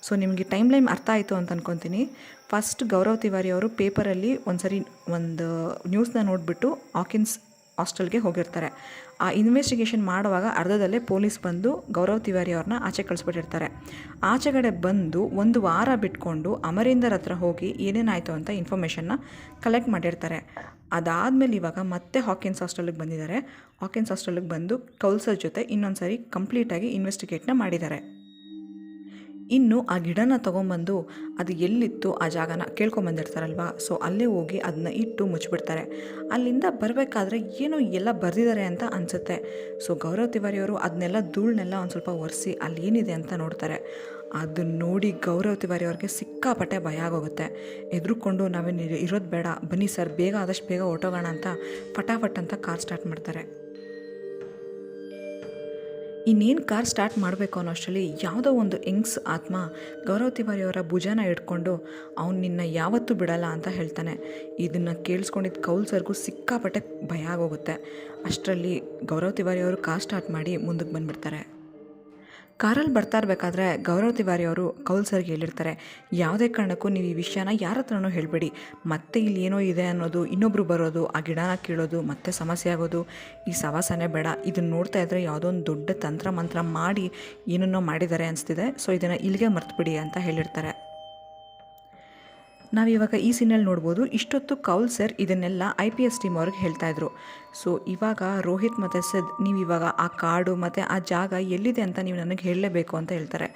ಸೊ ನಿಮಗೆ ಟೈಮ್ ಲೈನ್ ಅರ್ಥ ಆಯಿತು ಅಂತ ಅಂದ್ಕೊತೀನಿ. ಫಸ್ಟ್ ಗೌರವ್ ತಿವಾರಿ ಅವರು ಪೇಪರಲ್ಲಿ ಒಂದು ನ್ಯೂಸ್ನ ನೋಡಿಬಿಟ್ಟು ಹಾಕಿನ್ಸ್ ಹಾಸ್ಟೆಲ್ಗೆ ಹೋಗಿರ್ತಾರೆ. ಆ ಇನ್ವೆಸ್ಟಿಗೇಷನ್ ಮಾಡುವಾಗ ಅರ್ಧದಲ್ಲೇ ಪೊಲೀಸ್ ಬಂದು ಗೌರವ್ ತಿವಾರಿ ಅವ್ರನ್ನ ಆಚೆ ಕಳಿಸ್ಬಿಟ್ಟಿರ್ತಾರೆ. ಆಚೆಗಡೆ ಬಂದು ಒಂದು ವಾರ ಬಿಟ್ಕೊಂಡು ಅಮರೀಂದರ್ ಹತ್ರ ಹೋಗಿ ಏನೇನಾಯಿತು ಅಂತ ಇನ್ಫಾರ್ಮೇಷನ್ನ ಕಲೆಕ್ಟ್ ಮಾಡಿರ್ತಾರೆ. ಅದಾದಮೇಲೆ ಇವಾಗ ಮತ್ತೆ ಹಾಕಿನ್ಸ್ ಹಾಸ್ಟೆಲ್ಗೆ ಬಂದಿದ್ದಾರೆ. ಹಾಕಿನ್ಸ್ ಹಾಸ್ಟೆಲ್ಗೆ ಬಂದು ಕೌಲ್ ಸರ್ ಜೊತೆ ಇನ್ನೊಂದು ಸಾರಿ ಕಂಪ್ಲೀಟಾಗಿ ಇನ್ವೆಸ್ಟಿಗೇಟ್ನ ಮಾಡಿದ್ದಾರೆ. ಇನ್ನು ಆ ಗಿಡನ ತೊಗೊಂಬಂದು ಅದು ಎಲ್ಲಿತ್ತು ಆ ಜಾಗನ ಕೇಳ್ಕೊಂಬಂದಿರ್ತಾರಲ್ವ, ಸೊ ಅಲ್ಲೇ ಹೋಗಿ ಅದನ್ನ ಇಟ್ಟು ಮುಚ್ಚಿಬಿಡ್ತಾರೆ. ಅಲ್ಲಿಂದ ಬರಬೇಕಾದ್ರೆ ಏನೋ ಎಲ್ಲ ಬರೆದಿದ್ದಾರೆ ಅಂತ ಅನಿಸುತ್ತೆ. ಸೊ ಗೌರವ್ ತಿವಾರಿಯವರು ಅದನ್ನೆಲ್ಲ ಧೂಳನ್ನೆಲ್ಲ ಒಂದು ಸ್ವಲ್ಪ ಒರೆಸಿ ಅಲ್ಲಿ ಏನಿದೆ ಅಂತ ನೋಡ್ತಾರೆ. ಅದನ್ನ ನೋಡಿ ಗೌರವ್ ತಿವಾರಿ ಅವ್ರಿಗೆ ಸಿಕ್ಕಾಪಟ್ಟೆ ಭಯ ಆಗೋಗುತ್ತೆ. ಎದುರುಕೊಂಡು ನಾವೇನು ಇರೋದು ಬೇಡ, ಬನ್ನಿ ಸರ್ ಬೇಗ ಆದಷ್ಟು ಬೇಗ ಹೊರಟೋಗೋಣ ಅಂತ ಫಟಾಫಟ್ ಅಂತ ಕಾರ್ ಸ್ಟಾರ್ಟ್ ಮಾಡ್ತಾರೆ. ಇನ್ನೇನು ಕಾರ್ ಸ್ಟಾರ್ಟ್ ಮಾಡಬೇಕು ಅನ್ನೋ ಅಷ್ಟರಲ್ಲಿ ಯಾವುದೋ ಒಂದು ಯಂಗ್ಸ್ ಆತ್ಮ ಗೌರವ್ ತಿವಾರಿ ಅವರ ಭುಜನ ಹಿಡ್ಕೊಂಡು ಅವ್ನು ನಿನ್ನ ಯಾವತ್ತೂ ಬಿಡಲ್ಲ ಅಂತ ಹೇಳ್ತಾನೆ. ಇದನ್ನು ಕೇಳಿಸ್ಕೊಂಡಿದ್ದು ಕೌಲ್ ಸರ್ಗೂ ಸಿಕ್ಕಾಪಟ್ಟೆ ಭಯ ಆಗೋಗುತ್ತೆ. ಅಷ್ಟರಲ್ಲಿ ಗೌರವ್ ತಿವಾರಿ ಅವರು ಕಾರ್ ಸ್ಟಾರ್ಟ್ ಮಾಡಿ ಮುಂದಕ್ಕೆ ಬಂದುಬಿಡ್ತಾರೆ. ಕಾರಲ್ಲಿ ಬರ್ತಾ ಇರಬೇಕಾದ್ರೆ ಗೌರವ್ ತಿವಾರಿ ಅವರು ಕೌಲ್ ಸರ್ಗೆ ಹೇಳಿರ್ತಾರೆ, ಯಾವುದೇ ಕಾರಣಕ್ಕೂ ನೀವು ಈ ವಿಷಯನ ಯಾರ ಹತ್ರನೂ ಹೇಳಬೇಡಿ, ಮತ್ತೆ ಇಲ್ಲಿ ಏನೋ ಇದೆ ಅನ್ನೋದು, ಇನ್ನೊಬ್ರು ಬರೋದು, ಆ ಗಿಡನ ಕೀಳೋದು, ಮತ್ತೆ ಸಮಸ್ಯೆ ಆಗೋದು, ಈ ಸವಾಸನೆ ಬೇಡ. ಇದನ್ನು ನೋಡ್ತಾ ಇದ್ದರೆ ಯಾವುದೋ ಒಂದು ದೊಡ್ಡ ತಂತ್ರ ಮಂತ್ರ ಮಾಡಿ ಏನನ್ನೋ ಮಾಡಿದ್ದಾರೆ ಅನಿಸ್ತಿದೆ, ಸೊ ಇದನ್ನು ಇಲ್ಲಿಗೆ ಮರ್ತುಬಿಡಿ ಅಂತ ಹೇಳಿರ್ತಾರೆ. ನಾವಿವಾಗ ಈ ಸೀನಲ್ಲಿ ನೋಡ್ಬೋದು, ಇಷ್ಟೊತ್ತು ಕೌಲ್ ಸರ್ ಇದನ್ನೆಲ್ಲ IPS ಟೀಮ್ ಅವ್ರಿಗೆ ಹೇಳ್ತಾಯಿದ್ರು. ಸೊ ಇವಾಗ ರೋಹಿತ್ ಮತ್ತು ಸಿದ್, ನೀವು ಇವಾಗ ಆ ಕಾಡು ಮತ್ತು ಆ ಜಾಗ ಎಲ್ಲಿದೆ ಅಂತ ನೀವು ನನಗೆ ಹೇಳಲೇಬೇಕು ಅಂತ ಹೇಳ್ತಾರೆ.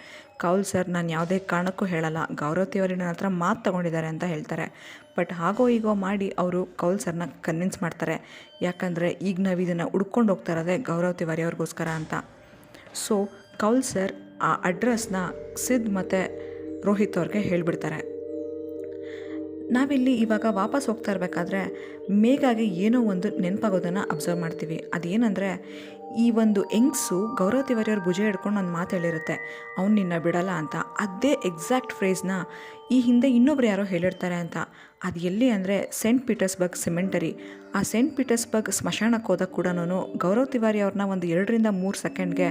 ಕೌಲ್ ಸರ್, ನಾನು ಯಾವುದೇ ಕಾರಣಕ್ಕೂ ಹೇಳಲ್ಲ, ಗೌರವ್ ತಿವಾರಿ ನನ್ನ ಹತ್ರ ಮಾತು ತೊಗೊಂಡಿದ್ದಾರೆ ಅಂತ ಹೇಳ್ತಾರೆ. ಬಟ್ ಹಾಗೋ ಈಗೋ ಮಾಡಿ ಅವರು ಕೌಲ್ ಸರ್ನ ಕನ್ವಿನ್ಸ್ ಮಾಡ್ತಾರೆ. ಯಾಕಂದರೆ ಈಗ ನಾವು ಇದನ್ನು ಹುಡ್ಕೊಂಡು ಹೋಗ್ತಾ ಇರೋದೇ ಗೌರವ್ ತಿವಾರಿ ಅವ್ರಿಗೋಸ್ಕರ ಅಂತ. ಸೊ ಕೌಲ್ ಸರ್ ಆ ಅಡ್ರೆಸ್ನ ಸಿದ್ ಮತ್ತು ರೋಹಿತ್ ಅವ್ರಿಗೆ ಹೇಳಿಬಿಡ್ತಾರೆ. ನಾವಿಲ್ಲಿ ಇವಾಗ ವಾಪಸ್ ಹೋಗ್ತಾ ಇರಬೇಕಾದ್ರೆ ಮೇಘಾಗೆ ಏನೋ ಒಂದು ನೆನಪಾಗೋದನ್ನು ಅಬ್ಸರ್ವ್ ಮಾಡ್ತೀವಿ. ಅದೇನೆಂದರೆ, ಈ ಒಂದು ಯಂಗ್ಸು ಗೌರವ್ ತಿವಾರಿ ಅವ್ರ ಭುಜ ಹಿಡ್ಕೊಂಡು ಒಂದು ಮಾತು ಹೇಳಿರುತ್ತೆ, ಅವ್ನು ನಿನ್ನ ಬಿಡಲ್ಲ ಅಂತ. ಅದೇ ಎಕ್ಸಾಕ್ಟ್ ಫ್ರೇಸ್ನ ಈ ಹಿಂದೆ ಇನ್ನೊಬ್ರು ಯಾರೋ ಹೇಳಿರ್ತಾರೆ ಅಂತ. ಅದು ಎಲ್ಲಿ ಅಂದರೆ ಸೇಂಟ್ ಪೀಟರ್ಸ್ಬರ್ಗ್ ಸಿಮೆಂಟರಿ. ಆ ಸೇಂಟ್ ಪೀಟರ್ಸ್ಬರ್ಗ್ ಸ್ಮಶಾನಕ್ಕೆ ಹೋದಾಗ ಕೂಡ ಗೌರವ್ ತಿವಾರಿ ಅವ್ರನ್ನ ಒಂದು 2-3 ಸೆಕೆಂಡ್ಗೆ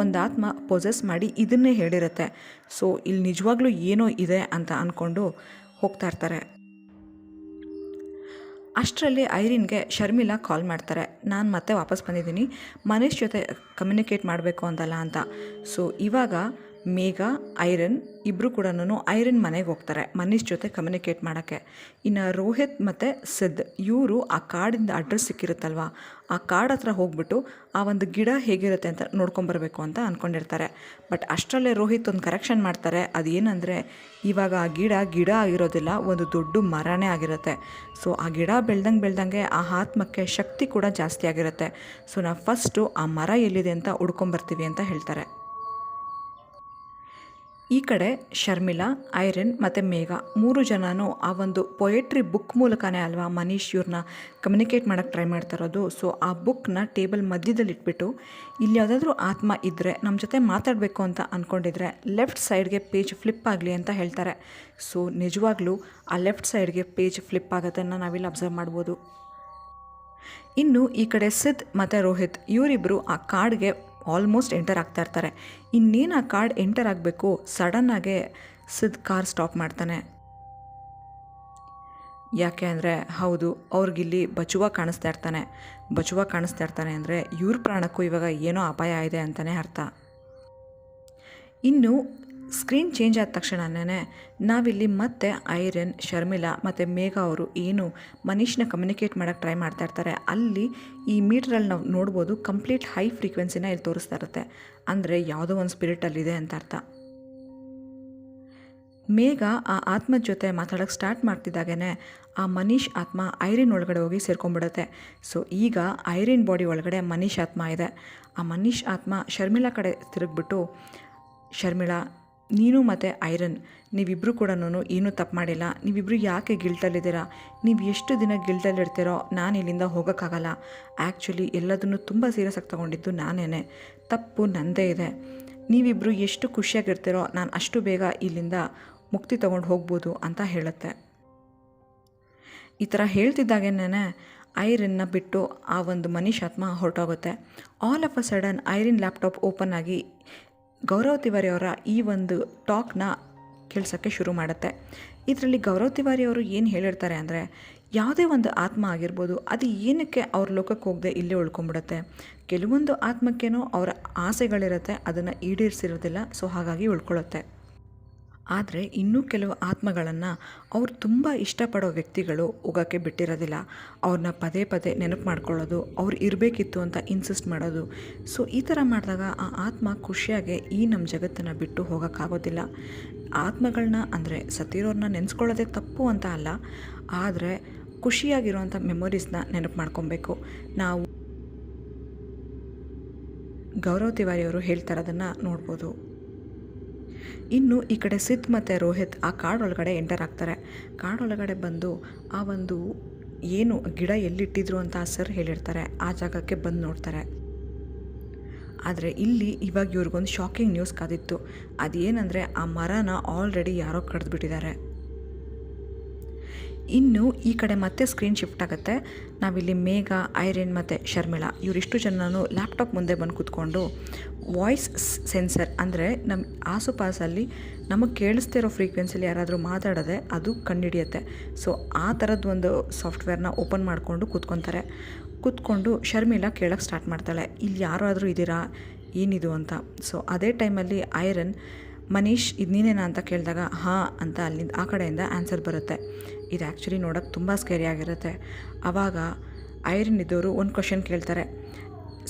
ಒಂದು ಆತ್ಮ ಪೊಸೆಸ್ ಮಾಡಿ ಇದನ್ನೇ ಹೇಳಿರುತ್ತೆ. ಸೊ ಇಲ್ಲಿ ನಿಜವಾಗ್ಲೂ ಏನೋ ಇದೆ ಅಂತ ಅಂದ್ಕೊಂಡು ಹೋಗ್ತಾ ಇರ್ತಾರೆ. ಅಷ್ಟರಲ್ಲಿ ಐರಿನ್ಗೆ ಶರ್ಮಿಳಾ ಕಾಲ್ ಮಾಡ್ತಾರೆ, ನಾನು ಮತ್ತೆ ವಾಪಸ್ ಬಂದಿದ್ದೀನಿ, ಮನೀಶ್ ಜೊತೆ ಕಮ್ಯುನಿಕೇಟ್ ಮಾಡಬೇಕು ಅಂತಲ್ಲ ಅಂತ. ಸೊ ಇವಾಗ ಮೇಘ, ಐರನ್ ಇಬ್ಬರು ಕೂಡ ಐರನ್ ಮನೆಗೆ ಹೋಗ್ತಾರೆ ಮನೀಶ್ ಜೊತೆ ಕಮ್ಯುನಿಕೇಟ್ ಮಾಡೋಕ್ಕೆ. ಇನ್ನು ರೋಹಿತ್ ಮತ್ತು ಸಿದ್ ಇವರು ಆ ಕಾಡಿಂದ ಅಡ್ರೆಸ್ ಸಿಕ್ಕಿರುತ್ತಲ್ವ, ಆ ಕಾಡು ಹತ್ರ ಹೋಗ್ಬಿಟ್ಟು ಆ ಒಂದು ಗಿಡ ಹೇಗಿರುತ್ತೆ ಅಂತ ನೋಡ್ಕೊಂಬರ್ಬೇಕು ಅಂತ ಅಂದ್ಕೊಂಡಿರ್ತಾರೆ. ಬಟ್ ಅಷ್ಟರಲ್ಲೇ ರೋಹಿತ್ ಒಂದು ಕರೆಕ್ಷನ್ ಮಾಡ್ತಾರೆ. ಅದೇನೆಂದರೆ, ಇವಾಗ ಆ ಗಿಡ ಆಗಿರೋದಿಲ್ಲ, ಒಂದು ದೊಡ್ಡ ಮರನೇ ಆಗಿರುತ್ತೆ. ಸೊ ಆ ಗಿಡ ಬೆಳ್ದಂಗೆ ಆ ಆತ್ಮಕ್ಕೆ ಶಕ್ತಿ ಕೂಡ ಜಾಸ್ತಿ ಆಗಿರುತ್ತೆ. ಸೊ ನಾವು ಫಸ್ಟು ಆ ಮರ ಎಲ್ಲಿದೆ ಅಂತ ಹುಡ್ಕೊಂಬರ್ತೀವಿ ಅಂತ ಹೇಳ್ತಾರೆ. ಈ ಕಡೆ ಶರ್ಮಿಳಾ, ಐರನ್ ಮತ್ತು ಮೇಘ 3 ಜನನೂ ಆ ಒಂದು ಪೊಯೆಟ್ರಿ ಬುಕ್ ಮೂಲಕನೇ ಅಲ್ವಾ ಮನೀಶ್ ಇವ್ರನ್ನ ಕಮ್ಯುನಿಕೇಟ್ ಮಾಡೋಕ್ಕೆ ಟ್ರೈ ಮಾಡ್ತಾ ಇರೋದು. ಸೊ ಆ ಬುಕ್ನ ಟೇಬಲ್ ಮಧ್ಯದಲ್ಲಿ ಇಟ್ಬಿಟ್ಟು, ಇಲ್ಲಿ ಯಾವುದಾದ್ರೂ ಆತ್ಮ ಇದ್ದರೆ ನಮ್ಮ ಜೊತೆ ಮಾತಾಡಬೇಕು ಅಂತ ಅಂದ್ಕೊಂಡಿದ್ರೆ ಲೆಫ್ಟ್ ಸೈಡ್ಗೆ ಪೇಜ್ ಫ್ಲಿಪ್ ಆಗಲಿ ಅಂತ ಹೇಳ್ತಾರೆ. ಸೊ ನಿಜವಾಗ್ಲೂ ಆ ಲೆಫ್ಟ್ ಸೈಡ್ಗೆ ಪೇಜ್ ಫ್ಲಿಪ್ ಆಗೋದನ್ನು ನಾವಿಲ್ಲಿ ಅಬ್ಸರ್ವ್ ಮಾಡ್ಬೋದು. ಇನ್ನು ಈ ಕಡೆ ಸಿದ್ ಮತ್ತು ರೋಹಿತ್ ಇವರಿಬ್ಬರು ಆ ಕಾಡಿಗೆ ಆಲ್ಮೋಸ್ಟ್ ಎಂಟರ್ ಆಗ್ತಾ ಇರ್ತಾರೆ. ಇನ್ನೇನು ಆ ಕಾರ್ಡ್ ಎಂಟರ್ ಆಗಬೇಕು, ಸಡನ್ನಾಗೆ ಸಿದ್ ಕಾರ್ ಸ್ಟಾಪ್ ಮಾಡ್ತಾನೆ. ಯಾಕೆ ಅಂದರೆ, ಹೌದು, ಅವ್ರಿಗಿಲ್ಲಿ ಬಚುವ ಕಾಣಿಸ್ತಾ ಇರ್ತಾನೆ ಅಂದರೆ ಇವ್ರ ಪ್ರಾಣಕ್ಕೂ ಇವಾಗ ಏನೋ ಅಪಾಯ ಇದೆ ಅಂತಲೇ ಅರ್ಥ. ಇನ್ನು ಸ್ಕ್ರೀನ್ ಚೇಂಜ್ ಆದ ತಕ್ಷಣವೇ ನಾವಿಲ್ಲಿ ಮತ್ತೆ ಐರನ್, ಶರ್ಮಿಳಾ ಮತ್ತು ಮೇಘ ಅವರು ಏನು ಮನೀಶ್ನ ಕಮ್ಯುನಿಕೇಟ್ ಮಾಡೋಕ್ಕೆ ಟ್ರೈ ಮಾಡ್ತಾ ಇರ್ತಾರೆ. ಅಲ್ಲಿ ಈ ಮೀಟ್ರಲ್ಲಿ ನಾವು ನೋಡ್ಬೋದು, ಕಂಪ್ಲೀಟ್ ಹೈ ಫ್ರೀಕ್ವೆನ್ಸಿನ ಇಲ್ಲಿ ತೋರಿಸ್ತಾ ಇರುತ್ತೆ. ಅಂದರೆ ಯಾವುದೋ ಒಂದು ಸ್ಪಿರಿಟಲ್ಲಿದೆ ಅಂತ ಅರ್ಥ. ಮೇಘ ಆ ಆತ್ಮದ ಜೊತೆ ಮಾತಾಡೋಕ್ಕೆ ಸ್ಟಾರ್ಟ್ ಮಾಡ್ತಿದ್ದಾಗೇ ಆ ಮನೀಶ್ ಆತ್ಮ ಐರಿನ್ ಒಳಗಡೆ ಹೋಗಿ ಸೇರ್ಕೊಂಡ್ಬಿಡುತ್ತೆ. ಸೊ ಈಗ ಐರಿನ್ ಬಾಡಿ ಒಳಗಡೆ ಮನೀಶ್ ಆತ್ಮ ಇದೆ. ಆ ಮನೀಶ್ ಆತ್ಮ ಶರ್ಮಿಳಾ ಕಡೆ ತಿರುಗಿಬಿಟ್ಟು, ಶರ್ಮಿಳಾ, ನೀನು ಮತ್ತು ಐರನ್ ನೀವಿಬ್ಬರು ಕೂಡ ಏನೂ ತಪ್ಪು ಮಾಡಿಲ್ಲ, ನೀವಿಬ್ಬರು ಯಾಕೆ ಗಿಲ್ಟಲ್ಲಿದ್ದೀರಾ, ನೀವು ಎಷ್ಟು ದಿನ ಗಿಲ್ಟಲ್ಲಿರ್ತೀರೋ ನಾನು ಇಲ್ಲಿಂದ ಹೋಗೋಕ್ಕಾಗಲ್ಲ. ಆ್ಯಕ್ಚುಲಿ ಎಲ್ಲದನ್ನು ತುಂಬ ಸೀರಿಯಸ್ಸಾಗಿ ತೊಗೊಂಡಿದ್ದು ನಾನೇ, ತಪ್ಪು ನನ್ನದೇ ಇದೆ. ನೀವಿಬ್ಬರು ಎಷ್ಟು ಖುಷಿಯಾಗಿರ್ತೀರೋ ನಾನು ಅಷ್ಟು ಬೇಗ ಇಲ್ಲಿಂದ ಮುಕ್ತಿ ತೊಗೊಂಡು ಹೋಗ್ಬೋದು ಅಂತ ಹೇಳುತ್ತೆ. ಈ ಥರ ಹೇಳ್ತಿದ್ದಾಗೇನೆ ಐರನ್ನ ಬಿಟ್ಟು ಆ ಒಂದು ಮನೀಶ್ ಆತ್ಮ ಹೊರಟೋಗುತ್ತೆ. All of a sudden Irene laptop open ಆಗಿ ಗೌರವ್ ತಿವಾರಿ ಅವರ ಈ ಒಂದು ಟಾಕ್ನ ಕೇಳಿಸೋಕ್ಕೆ ಶುರು ಮಾಡುತ್ತೆ. ಇದರಲ್ಲಿ ಗೌರವ್ ತಿವಾರಿ ಅವರು ಏನು ಹೇಳಿರ್ತಾರೆ ಅಂದರೆ, ಯಾವುದೇ ಒಂದು ಆತ್ಮ ಆಗಿರ್ಬೋದು, ಅದು ಏನಕ್ಕೆ ಅವ್ರ ಲೋಕಕ್ಕೆ ಹೋಗದೆ ಇಲ್ಲೇ ಉಳ್ಕೊಂಬಿಡುತ್ತೆ. ಕೆಲವೊಂದು ಆತ್ಮಕ್ಕೇನೋ ಅವರ ಆಸೆಗಳಿರುತ್ತೆ, ಅದನ್ನು ಈಡೇರಿಸಿರೋದಿಲ್ಲ, ಸೊ ಹಾಗಾಗಿ ಉಳ್ಕೊಳ್ಳುತ್ತೆ. ಆದರೆ ಇನ್ನೂ ಕೆಲವು ಆತ್ಮಗಳನ್ನು ಅವ್ರು ತುಂಬ ಇಷ್ಟಪಡೋ ವ್ಯಕ್ತಿಗಳು ಹೋಗೋಕ್ಕೆ ಬಿಟ್ಟಿರೋದಿಲ್ಲ. ಅವ್ರನ್ನ ಪದೇ ಪದೇ ನೆನಪು ಮಾಡ್ಕೊಳ್ಳೋದು, ಅವ್ರು ಇರಬೇಕಿತ್ತು ಅಂತ ಇನ್ಸಿಸ್ಟ್ ಮಾಡೋದು. ಸೊ ಈ ಥರ ಮಾಡಿದಾಗ ಆ ಆತ್ಮ ಖುಷಿಯಾಗಿ ಈ ನಮ್ಮ ಜಗತ್ತನ್ನು ಬಿಟ್ಟು ಹೋಗೋಕ್ಕಾಗೋದಿಲ್ಲ. ಆತ್ಮಗಳನ್ನ ಅಂದರೆ ಸತ್ತಿರೋರನ್ನ ನೆನೆಸ್ಕೊಳ್ಳೋದೇ ತಪ್ಪು ಅಂತ ಅಲ್ಲ, ಆದರೆ ಖುಷಿಯಾಗಿರೋವಂಥ ಮೆಮೊರೀಸ್ನ ನೆನಪು ಮಾಡ್ಕೊಬೇಕು. ನಾವು ಗೌರವ್ ತಿವಾರಿ ಅವರು ಹೇಳ್ತಾರದನ್ನು ನೋಡ್ಬೋದು. ಇನ್ನು ಈ ಕಡೆ ಸಿದ್ ಮತ್ತು ರೋಹಿತ್ ಆ ಕಾಡೊಳಗಡೆ ಎಂಟರ್ ಆಗ್ತಾರೆ. ಕಾಡೊಳಗಡೆ ಬಂದು ಆ ಒಂದು ಏನು ಗಿಡ ಎಲ್ಲಿಟ್ಟಿದ್ರು ಅಂತ ಆ ಸರ್ ಹೇಳಿರ್ತಾರೆ, ಆ ಜಾಗಕ್ಕೆ ಬಂದು ನೋಡ್ತಾರೆ. ಆದರೆ ಇಲ್ಲಿ ಇವಾಗ ಇವ್ರಿಗೊಂದು ಶಾಕಿಂಗ್ ನ್ಯೂಸ್ ಕಾದಿತ್ತು. ಅದೇನೆಂದರೆ ಆ ಮರನ ಆಲ್ರೆಡಿ ಯಾರೋ ಕಡ್ದುಬಿಟ್ಟಿದ್ದಾರೆ. ಇನ್ನು ಈ ಕಡೆ ಮತ್ತೆ ಸ್ಕ್ರೀನ್ ಶಿಫ್ಟ್ ಆಗುತ್ತೆ. ನಾವಿಲ್ಲಿ ಮೇಘ, ಐರಿನ್ ಮತ್ತು ಶರ್ಮಿಳಾ ಇವರಿಷ್ಟು ಜನನೂ ಲ್ಯಾಪ್ಟಾಪ್ ಮುಂದೆ ಬಂದು ಕೂತ್ಕೊಂಡು ವಾಯ್ಸ್ ಸೆನ್ಸರ್ ಅಂದರೆ ನಮ್ಮ ಆಸುಪಾಸಲ್ಲಿ ನಮಗೆ ಕೇಳಿಸ್ತಿರೋ ಫ್ರೀಕ್ವೆನ್ಸಿಲಿ ಯಾರಾದರೂ ಮಾತಾಡೋದೆ ಅದು ಕಂಡುಹಿಡಿಯುತ್ತೆ. ಸೊ ಆ ಥರದ್ದು ಒಂದು ಸಾಫ್ಟ್ವೇರ್ನ ಓಪನ್ ಮಾಡಿಕೊಂಡು ಕೂತ್ಕೊಂಡು ಶರ್ಮಿಳಾ ಕೇಳೋಕ್ಕೆ ಸ್ಟಾರ್ಟ್ ಮಾಡ್ತಾಳೆ, ಇಲ್ಲಿ ಯಾರಾದರೂ ಇದ್ದೀರಾ, ಏನಿದು ಅಂತ. ಸೊ ಅದೇ ಟೈಮಲ್ಲಿ ಐರನ್, ಮನೀಶ್ ಇದು ನೀನೇನಾ ಅಂತ ಕೇಳಿದಾಗ ಹಾಂ ಅಂತ ಅಲ್ಲಿಂದ ಆ ಕಡೆಯಿಂದ ಆನ್ಸರ್ ಬರುತ್ತೆ. ಇದು ಆ್ಯಕ್ಚುಲಿ ನೋಡೋಕ್ಕೆ ತುಂಬ ಸ್ಕೇರಿ ಆಗಿರುತ್ತೆ. ಆವಾಗ ಐರನ್ ಇದ್ದವರು ಒಂದು ಕ್ವಶನ್ ಕೇಳ್ತಾರೆ,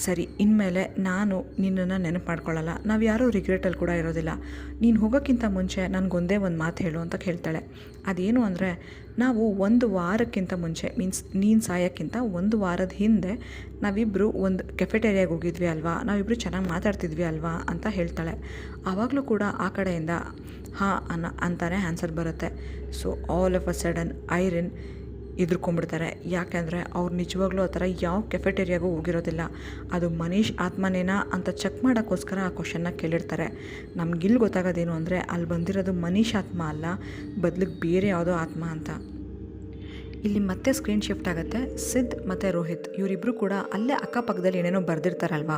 ಸರಿ ಇನ್ಮೇಲೆ ನಾನು ನಿನ್ನನ್ನು ನೆನಪು ಮಾಡ್ಕೊಳ್ಳಲ್ಲ, ನಾವು ಯಾರೂ ರಿಗ್ರೆಟಲ್ಲಿ ಕೂಡ ಇರೋದಿಲ್ಲ, ನೀನು ಹೋಗೋಕ್ಕಿಂತ ಮುಂಚೆ ನನಗೊಂದೇ ಒಂದು ಮಾತು ಹೇಳು ಅಂತ ಹೇಳ್ತಾಳೆ. ಅದೇನು ಅಂದರೆ, ನಾವು 1 ವಾರಕ್ಕಿಂತ ಮುಂಚೆ ಮೀನ್ಸ್ ನೀನು ಸಾಯೋಕ್ಕಿಂತ 1 ವಾರದ ಹಿಂದೆ ನಾವಿಬ್ಬರು ಒಂದು ಕೆಫೆಟೇರಿಯಾಗೆ ಹೋಗಿದ್ವಿ ಅಲ್ವಾ, ನಾವಿಬ್ಬರು ಚೆನ್ನಾಗಿ ಮಾತಾಡ್ತಿದ್ವಿ ಅಲ್ವಾ ಅಂತ ಹೇಳ್ತಾಳೆ. ಆವಾಗಲೂ ಕೂಡ ಆ ಕಡೆಯಿಂದ ಹಾಂ ಅಂತಾನೆ ಆನ್ಸರ್ ಬರುತ್ತೆ. So all of a sudden Irene ಎದುರ್ಕೊಂಡ್ಬಿಡ್ತಾರೆ. ಯಾಕೆಂದರೆ ಅವ್ರು ನಿಜವಾಗ್ಲೂ ಆ ಥರ ಯಾವ ಕೆಫೆಟೇರಿಯಾಗೂ ಹೋಗಿರೋದಿಲ್ಲ. ಅದು ಮನೀಶ್ ಆತ್ಮನೇನಾ ಅಂತ ಚೆಕ್ ಮಾಡೋಕ್ಕೋಸ್ಕರ ಆ ಕ್ವಶನ್ನ ಕೇಳಿರ್ತಾರೆ. ನಮಗಿಲ್ಲಿ ಗೊತ್ತಾಗೋದೇನು ಅಂದರೆ ಅಲ್ಲಿ ಬಂದಿರೋದು ಮನೀಶ್ ಆತ್ಮ ಅಲ್ಲ, ಬದಲಿಗೆ ಬೇರೆ ಯಾವುದೋ ಆತ್ಮ ಅಂತ. ಇಲ್ಲಿ ಮತ್ತೆ ಸ್ಕ್ರೀನ್ ಶಿಫ್ಟ್ ಆಗುತ್ತೆ. ಸಿದ್ ಮತ್ತು ರೋಹಿತ್ ಇವರಿಬ್ಬರು ಕೂಡ ಅಲ್ಲೇ ಅಕ್ಕಪಕ್ಕದಲ್ಲಿ ಏನೇನೋ ಬರೆದಿರ್ತಾರಲ್ವ,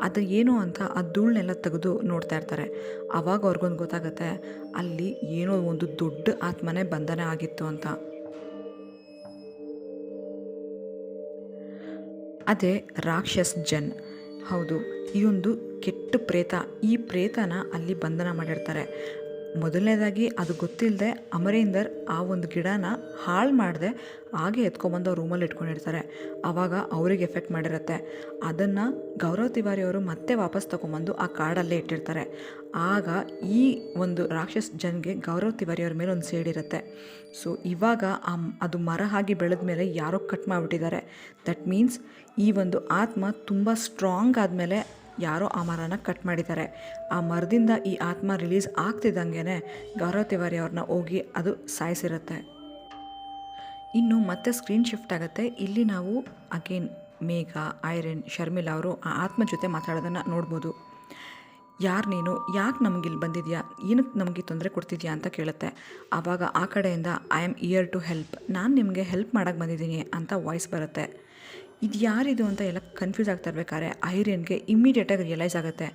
ಅದು ಏನು ಅಂತ ಆ ಧೂಳನ್ನೆಲ್ಲ ತೆಗೆದು ನೋಡ್ತಾ ಇರ್ತಾರೆ. ಆವಾಗ ಅವ್ರಿಗೊಂದು ಗೊತ್ತಾಗುತ್ತೆ, ಅಲ್ಲಿ ಏನೋ ಒಂದು ದೊಡ್ಡ ಆತ್ಮನೇ ಬಂಧನ ಆಗಿತ್ತು ಅಂತ. ಅದೇ ರಾಕ್ಷಸ್ ಜನ್. ಹೌದು, ಈ ಒಂದು ಕೆಟ್ಟ ಪ್ರೇತ, ಈ ಪ್ರೇತನ ಅಲ್ಲಿ ಬಂಧನ ಮಾಡಿರ್ತಾರೆ. ಮೊದಲನೇದಾಗಿ ಅದು ಗೊತ್ತಿಲ್ಲದೆ ಅಮರೀಂದರ್ ಆ ಒಂದು ಗಿಡನ ಹಾಳು ಮಾಡದೆ ಹಾಗೆ ಎತ್ಕೊಂಬಂದು ಅವ್ರು ರೂಮಲ್ಲಿ ಇಟ್ಕೊಂಡಿರ್ತಾರೆ. ಆವಾಗ ಅವ್ರಿಗೆ ಎಫೆಕ್ಟ್ ಮಾಡಿರುತ್ತೆ. ಅದನ್ನು ಗೌರವ್ ತಿವಾರಿ ಅವರು ಮತ್ತೆ ವಾಪಸ್ ತೊಗೊಂಬಂದು ಆ ಕಾಡಲ್ಲೇ ಇಟ್ಟಿರ್ತಾರೆ. ಆಗ ಈ ಒಂದು ರಾಕ್ಷಸ್ ಜನ್ಗೆ ಗೌರವ್ ತಿವಾರಿ ಅವ್ರ ಮೇಲೆ ಒಂದು ಸೇಡಿರುತ್ತೆ. ಸೊ ಇವಾಗ ಅದು ಮರ ಆಗಿ ಬೆಳೆದ ಮೇಲೆ ಯಾರೋ ಕಟ್ ಮಾಡಿಬಿಟ್ಟಿದ್ದಾರೆ. ದಟ್ ಮೀನ್ಸ್ ಈ ಒಂದು ಆತ್ಮ ತುಂಬ ಸ್ಟ್ರಾಂಗ್ ಆದಮೇಲೆ ಯಾರೋ ಆ ಮರನ ಕಟ್ ಮಾಡಿದ್ದಾರೆ. ಆ ಮರದಿಂದ ಈ ಆತ್ಮ ರಿಲೀಸ್ ಆಗ್ತಿದ್ದಂಗೆ ಗೌರವ್ ತಿವಾರಿ ಅವ್ರನ್ನ ಹೋಗಿ ಅದು ಸಾಯಿಸಿರುತ್ತೆ. ಇನ್ನು ಮತ್ತೆ ಸ್ಕ್ರೀನ್ ಶಿಫ್ಟ್ ಆಗುತ್ತೆ. ಇಲ್ಲಿ ನಾವು ಅಗೇನ್ ಮೇಘ, ಐರನ್, ಶರ್ಮಿಳಾ ಅವರು ಆ ಆತ್ಮ ಜೊತೆ ಮಾತಾಡೋದನ್ನು ನೋಡ್ಬೋದು. ಯಾರು ನೀನು, ಯಾಕೆ ನಮಗಿಲ್ಲಿ ಬಂದಿದೆಯಾ, ಏನಕ್ಕೆ ನಮಗೆ ತೊಂದರೆ ಕೊಡ್ತಿದ್ಯಾ ಅಂತ ಕೇಳುತ್ತೆ. ಆವಾಗ ಆ ಕಡೆಯಿಂದ I am here to help, ನಾನು ನಿಮಗೆ ಹೆಲ್ಪ್ ಮಾಡೋಕ್ಕೆ ಬಂದಿದ್ದೀನಿ ಅಂತ ವಾಯ್ಸ್ ಬರುತ್ತೆ. ಇದು ಯಾರಿದು ಅಂತ ಎಲ್ಲ ಕನ್ಫ್ಯೂಸ್ ಆಗ್ತಾ ಇರ್ಬೇಕಾದ್ರೆ ಐರನ್ಗೆ ಇಮ್ಮಿಡಿಯೇಟಾಗಿ ರಿಯಲೈಸ್ ಆಗುತ್ತೆ,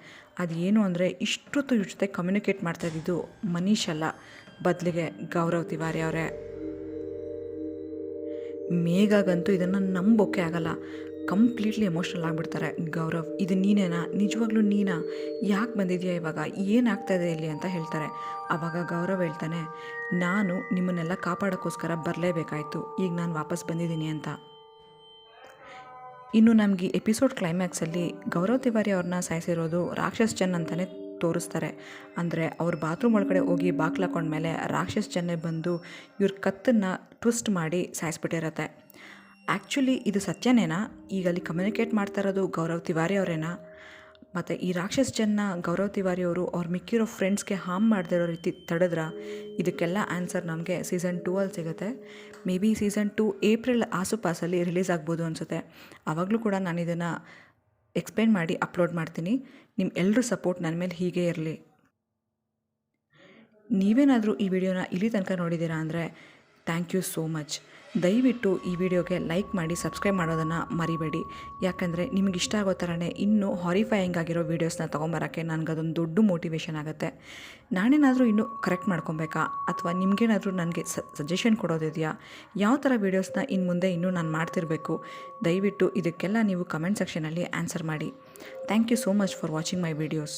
ಅದು ಏನು ಅಂದರೆ ಇಷ್ಟೊತ್ತು ಇವ್ರ ಜೊತೆ ಕಮ್ಯುನಿಕೇಟ್ ಮಾಡ್ತಾ ಇದ್ದಿದ್ದು ಮನೀಶ್ ಅಲ್ಲ, ಬದಲಿಗೆ ಗೌರವ್ ತಿವಾರಿ ಅವರೇ. ಮೇಘಾಗಂತೂ ಇದನ್ನು ನಂಬೋಕೆ ಆಗಲ್ಲ. ಕಂಪ್ಲೀಟ್ಲಿ ಎಮೋಷ್ನಲ್ ಆಗಿಬಿಡ್ತಾರೆ. ಗೌರವ್, ಇದು ನೀನೇನಾ, ನಿಜವಾಗ್ಲೂ ನೀನಾ, ಯಾಕೆ ಬಂದಿದೆಯಾ, ಇವಾಗ ಏನಾಗ್ತಾಯಿದೆ ಇಲ್ಲಿ ಅಂತ ಹೇಳ್ತಾರೆ. ಆವಾಗ ಗೌರವ್ ಹೇಳ್ತಾನೆ, ನಾನು ನಿಮ್ಮನ್ನೆಲ್ಲ ಕಾಪಾಡೋಕ್ಕೋಸ್ಕರ ಬರಲೇಬೇಕಾಯಿತು, ಈಗ ನಾನು ವಾಪಸ್ ಬಂದಿದ್ದೀನಿ ಅಂತ. ಇನ್ನು ನಮಗೆ ಎಪಿಸೋಡ್ ಕ್ಲೈಮ್ಯಾಕ್ಸಲ್ಲಿ ಗೌರವ್ ತಿವಾರಿ ಅವ್ರನ್ನ ಸಾಯಿಸಿರೋದು ರಾಕ್ಷಸ್ ಜನ್ ಅಂತಲೇ ತೋರಿಸ್ತಾರೆ. ಅಂದರೆ ಅವ್ರ ಬಾತ್ರೂಮ್ ಒಳಗಡೆ ಹೋಗಿ ಬಾಕ್ಲಾಕೊಂಡ್ಮೇಲೆ ರಾಕ್ಷಸ್ ಜನ್ನೇ ಬಂದು ಇವ್ರ ಕತ್ತನ್ನು ಟ್ವಿಸ್ಟ್ ಮಾಡಿ ಸಾಯಿಸ್ಬಿಟ್ಟಿರತ್ತೆ. ಆ್ಯಕ್ಚುಲಿ ಇದು ಸತ್ಯನೇನಾ, ಈಗ ಅಲ್ಲಿ ಕಮ್ಯುನಿಕೇಟ್ ಮಾಡ್ತಾ ಇರೋದು ಗೌರವ್ ತಿವಾರಿ ಅವರೇನಾ? ಮತ್ತು ಈ ರಾಕ್ಷಸ್ ಜನ್ನ ಗೌರವ್ ತಿವಾರಿ ಅವರು ಅವ್ರು ಮಿಕ್ಕಿರೋ ಫ್ರೆಂಡ್ಸ್ಗೆ ಹಾರ್ಮ್ ಮಾಡದಿರೋ ರೀತಿ ತಡೆದ್ರ? ಇದಕ್ಕೆಲ್ಲ ಆನ್ಸರ್ ನಮಗೆ ಸೀಸನ್ 2 ಅಲ್ಲಿ ಸಿಗುತ್ತೆ. ಮೇ ಬಿ ಸೀಸನ್ 2 ಏಪ್ರಿಲ್ ಆಸುಪಾಸಲ್ಲಿ ರಿಲೀಸ್ ಆಗ್ಬೋದು ಅನಿಸುತ್ತೆ. ಆವಾಗಲೂ ಕೂಡ ನಾನು ಇದನ್ನು ಎಕ್ಸ್ಪ್ಲೇನ್ ಮಾಡಿ ಅಪ್ಲೋಡ್ ಮಾಡ್ತೀನಿ. ನಿಮ್ಮ ಎಲ್ಲರೂ ಸಪೋರ್ಟ್ ನನ್ನ ಮೇಲೆ ಹೀಗೆ ಇರಲಿ. ನೀವೇನಾದರೂ ಈ ವಿಡಿಯೋನ ಇಲ್ಲಿ ತನಕ ನೋಡಿದ್ದೀರಾ ಅಂದರೆ ಥ್ಯಾಂಕ್ ಯು ಸೋ ಮಚ್. ದಯವಿಟ್ಟು ಈ ವಿಡಿಯೋಗೆ ಲೈಕ್ ಮಾಡಿ ಸಬ್ಸ್ಕ್ರೈಬ್ ಮಾಡೋದನ್ನು ಮರಿಬೇಡಿ. ಯಾಕಂದರೆ ನಿಮಗೆ ಇಷ್ಟ ಆಗೋ ಥರನೇ ಇನ್ನೂ ಹಾರಿಫೈಯಿಂಗ್ ಆಗಿರೋ ವೀಡಿಯೋಸ್ನ ತೊಗೊಂಬರೋಕ್ಕೆ ನನಗದೊಂದು ದೊಡ್ಡ ಮೋಟಿವೇಶನ್ ಆಗುತ್ತೆ. ನಾನೇನಾದರೂ ಇನ್ನೂ ಕರೆಕ್ಟ್ ಮಾಡ್ಕೊಬೇಕಾ, ಅಥವಾ ನಿಮಗೇನಾದರೂ ನನಗೆ ಸಜೆಷನ್ ಕೊಡೋದಿದೆಯಾ, ಯಾವ ಥರ ವೀಡಿಯೋಸ್ನ ಇನ್ನು ಮುಂದೆ ಇನ್ನೂ ನಾನು ಮಾಡ್ತಿರಬೇಕು, ದಯವಿಟ್ಟು ಇದಕ್ಕೆಲ್ಲ ನೀವು ಕಮೆಂಟ್ ಸೆಕ್ಷನಲ್ಲಿ ಆನ್ಸರ್ ಮಾಡಿ. Thank you so much for watching my videos.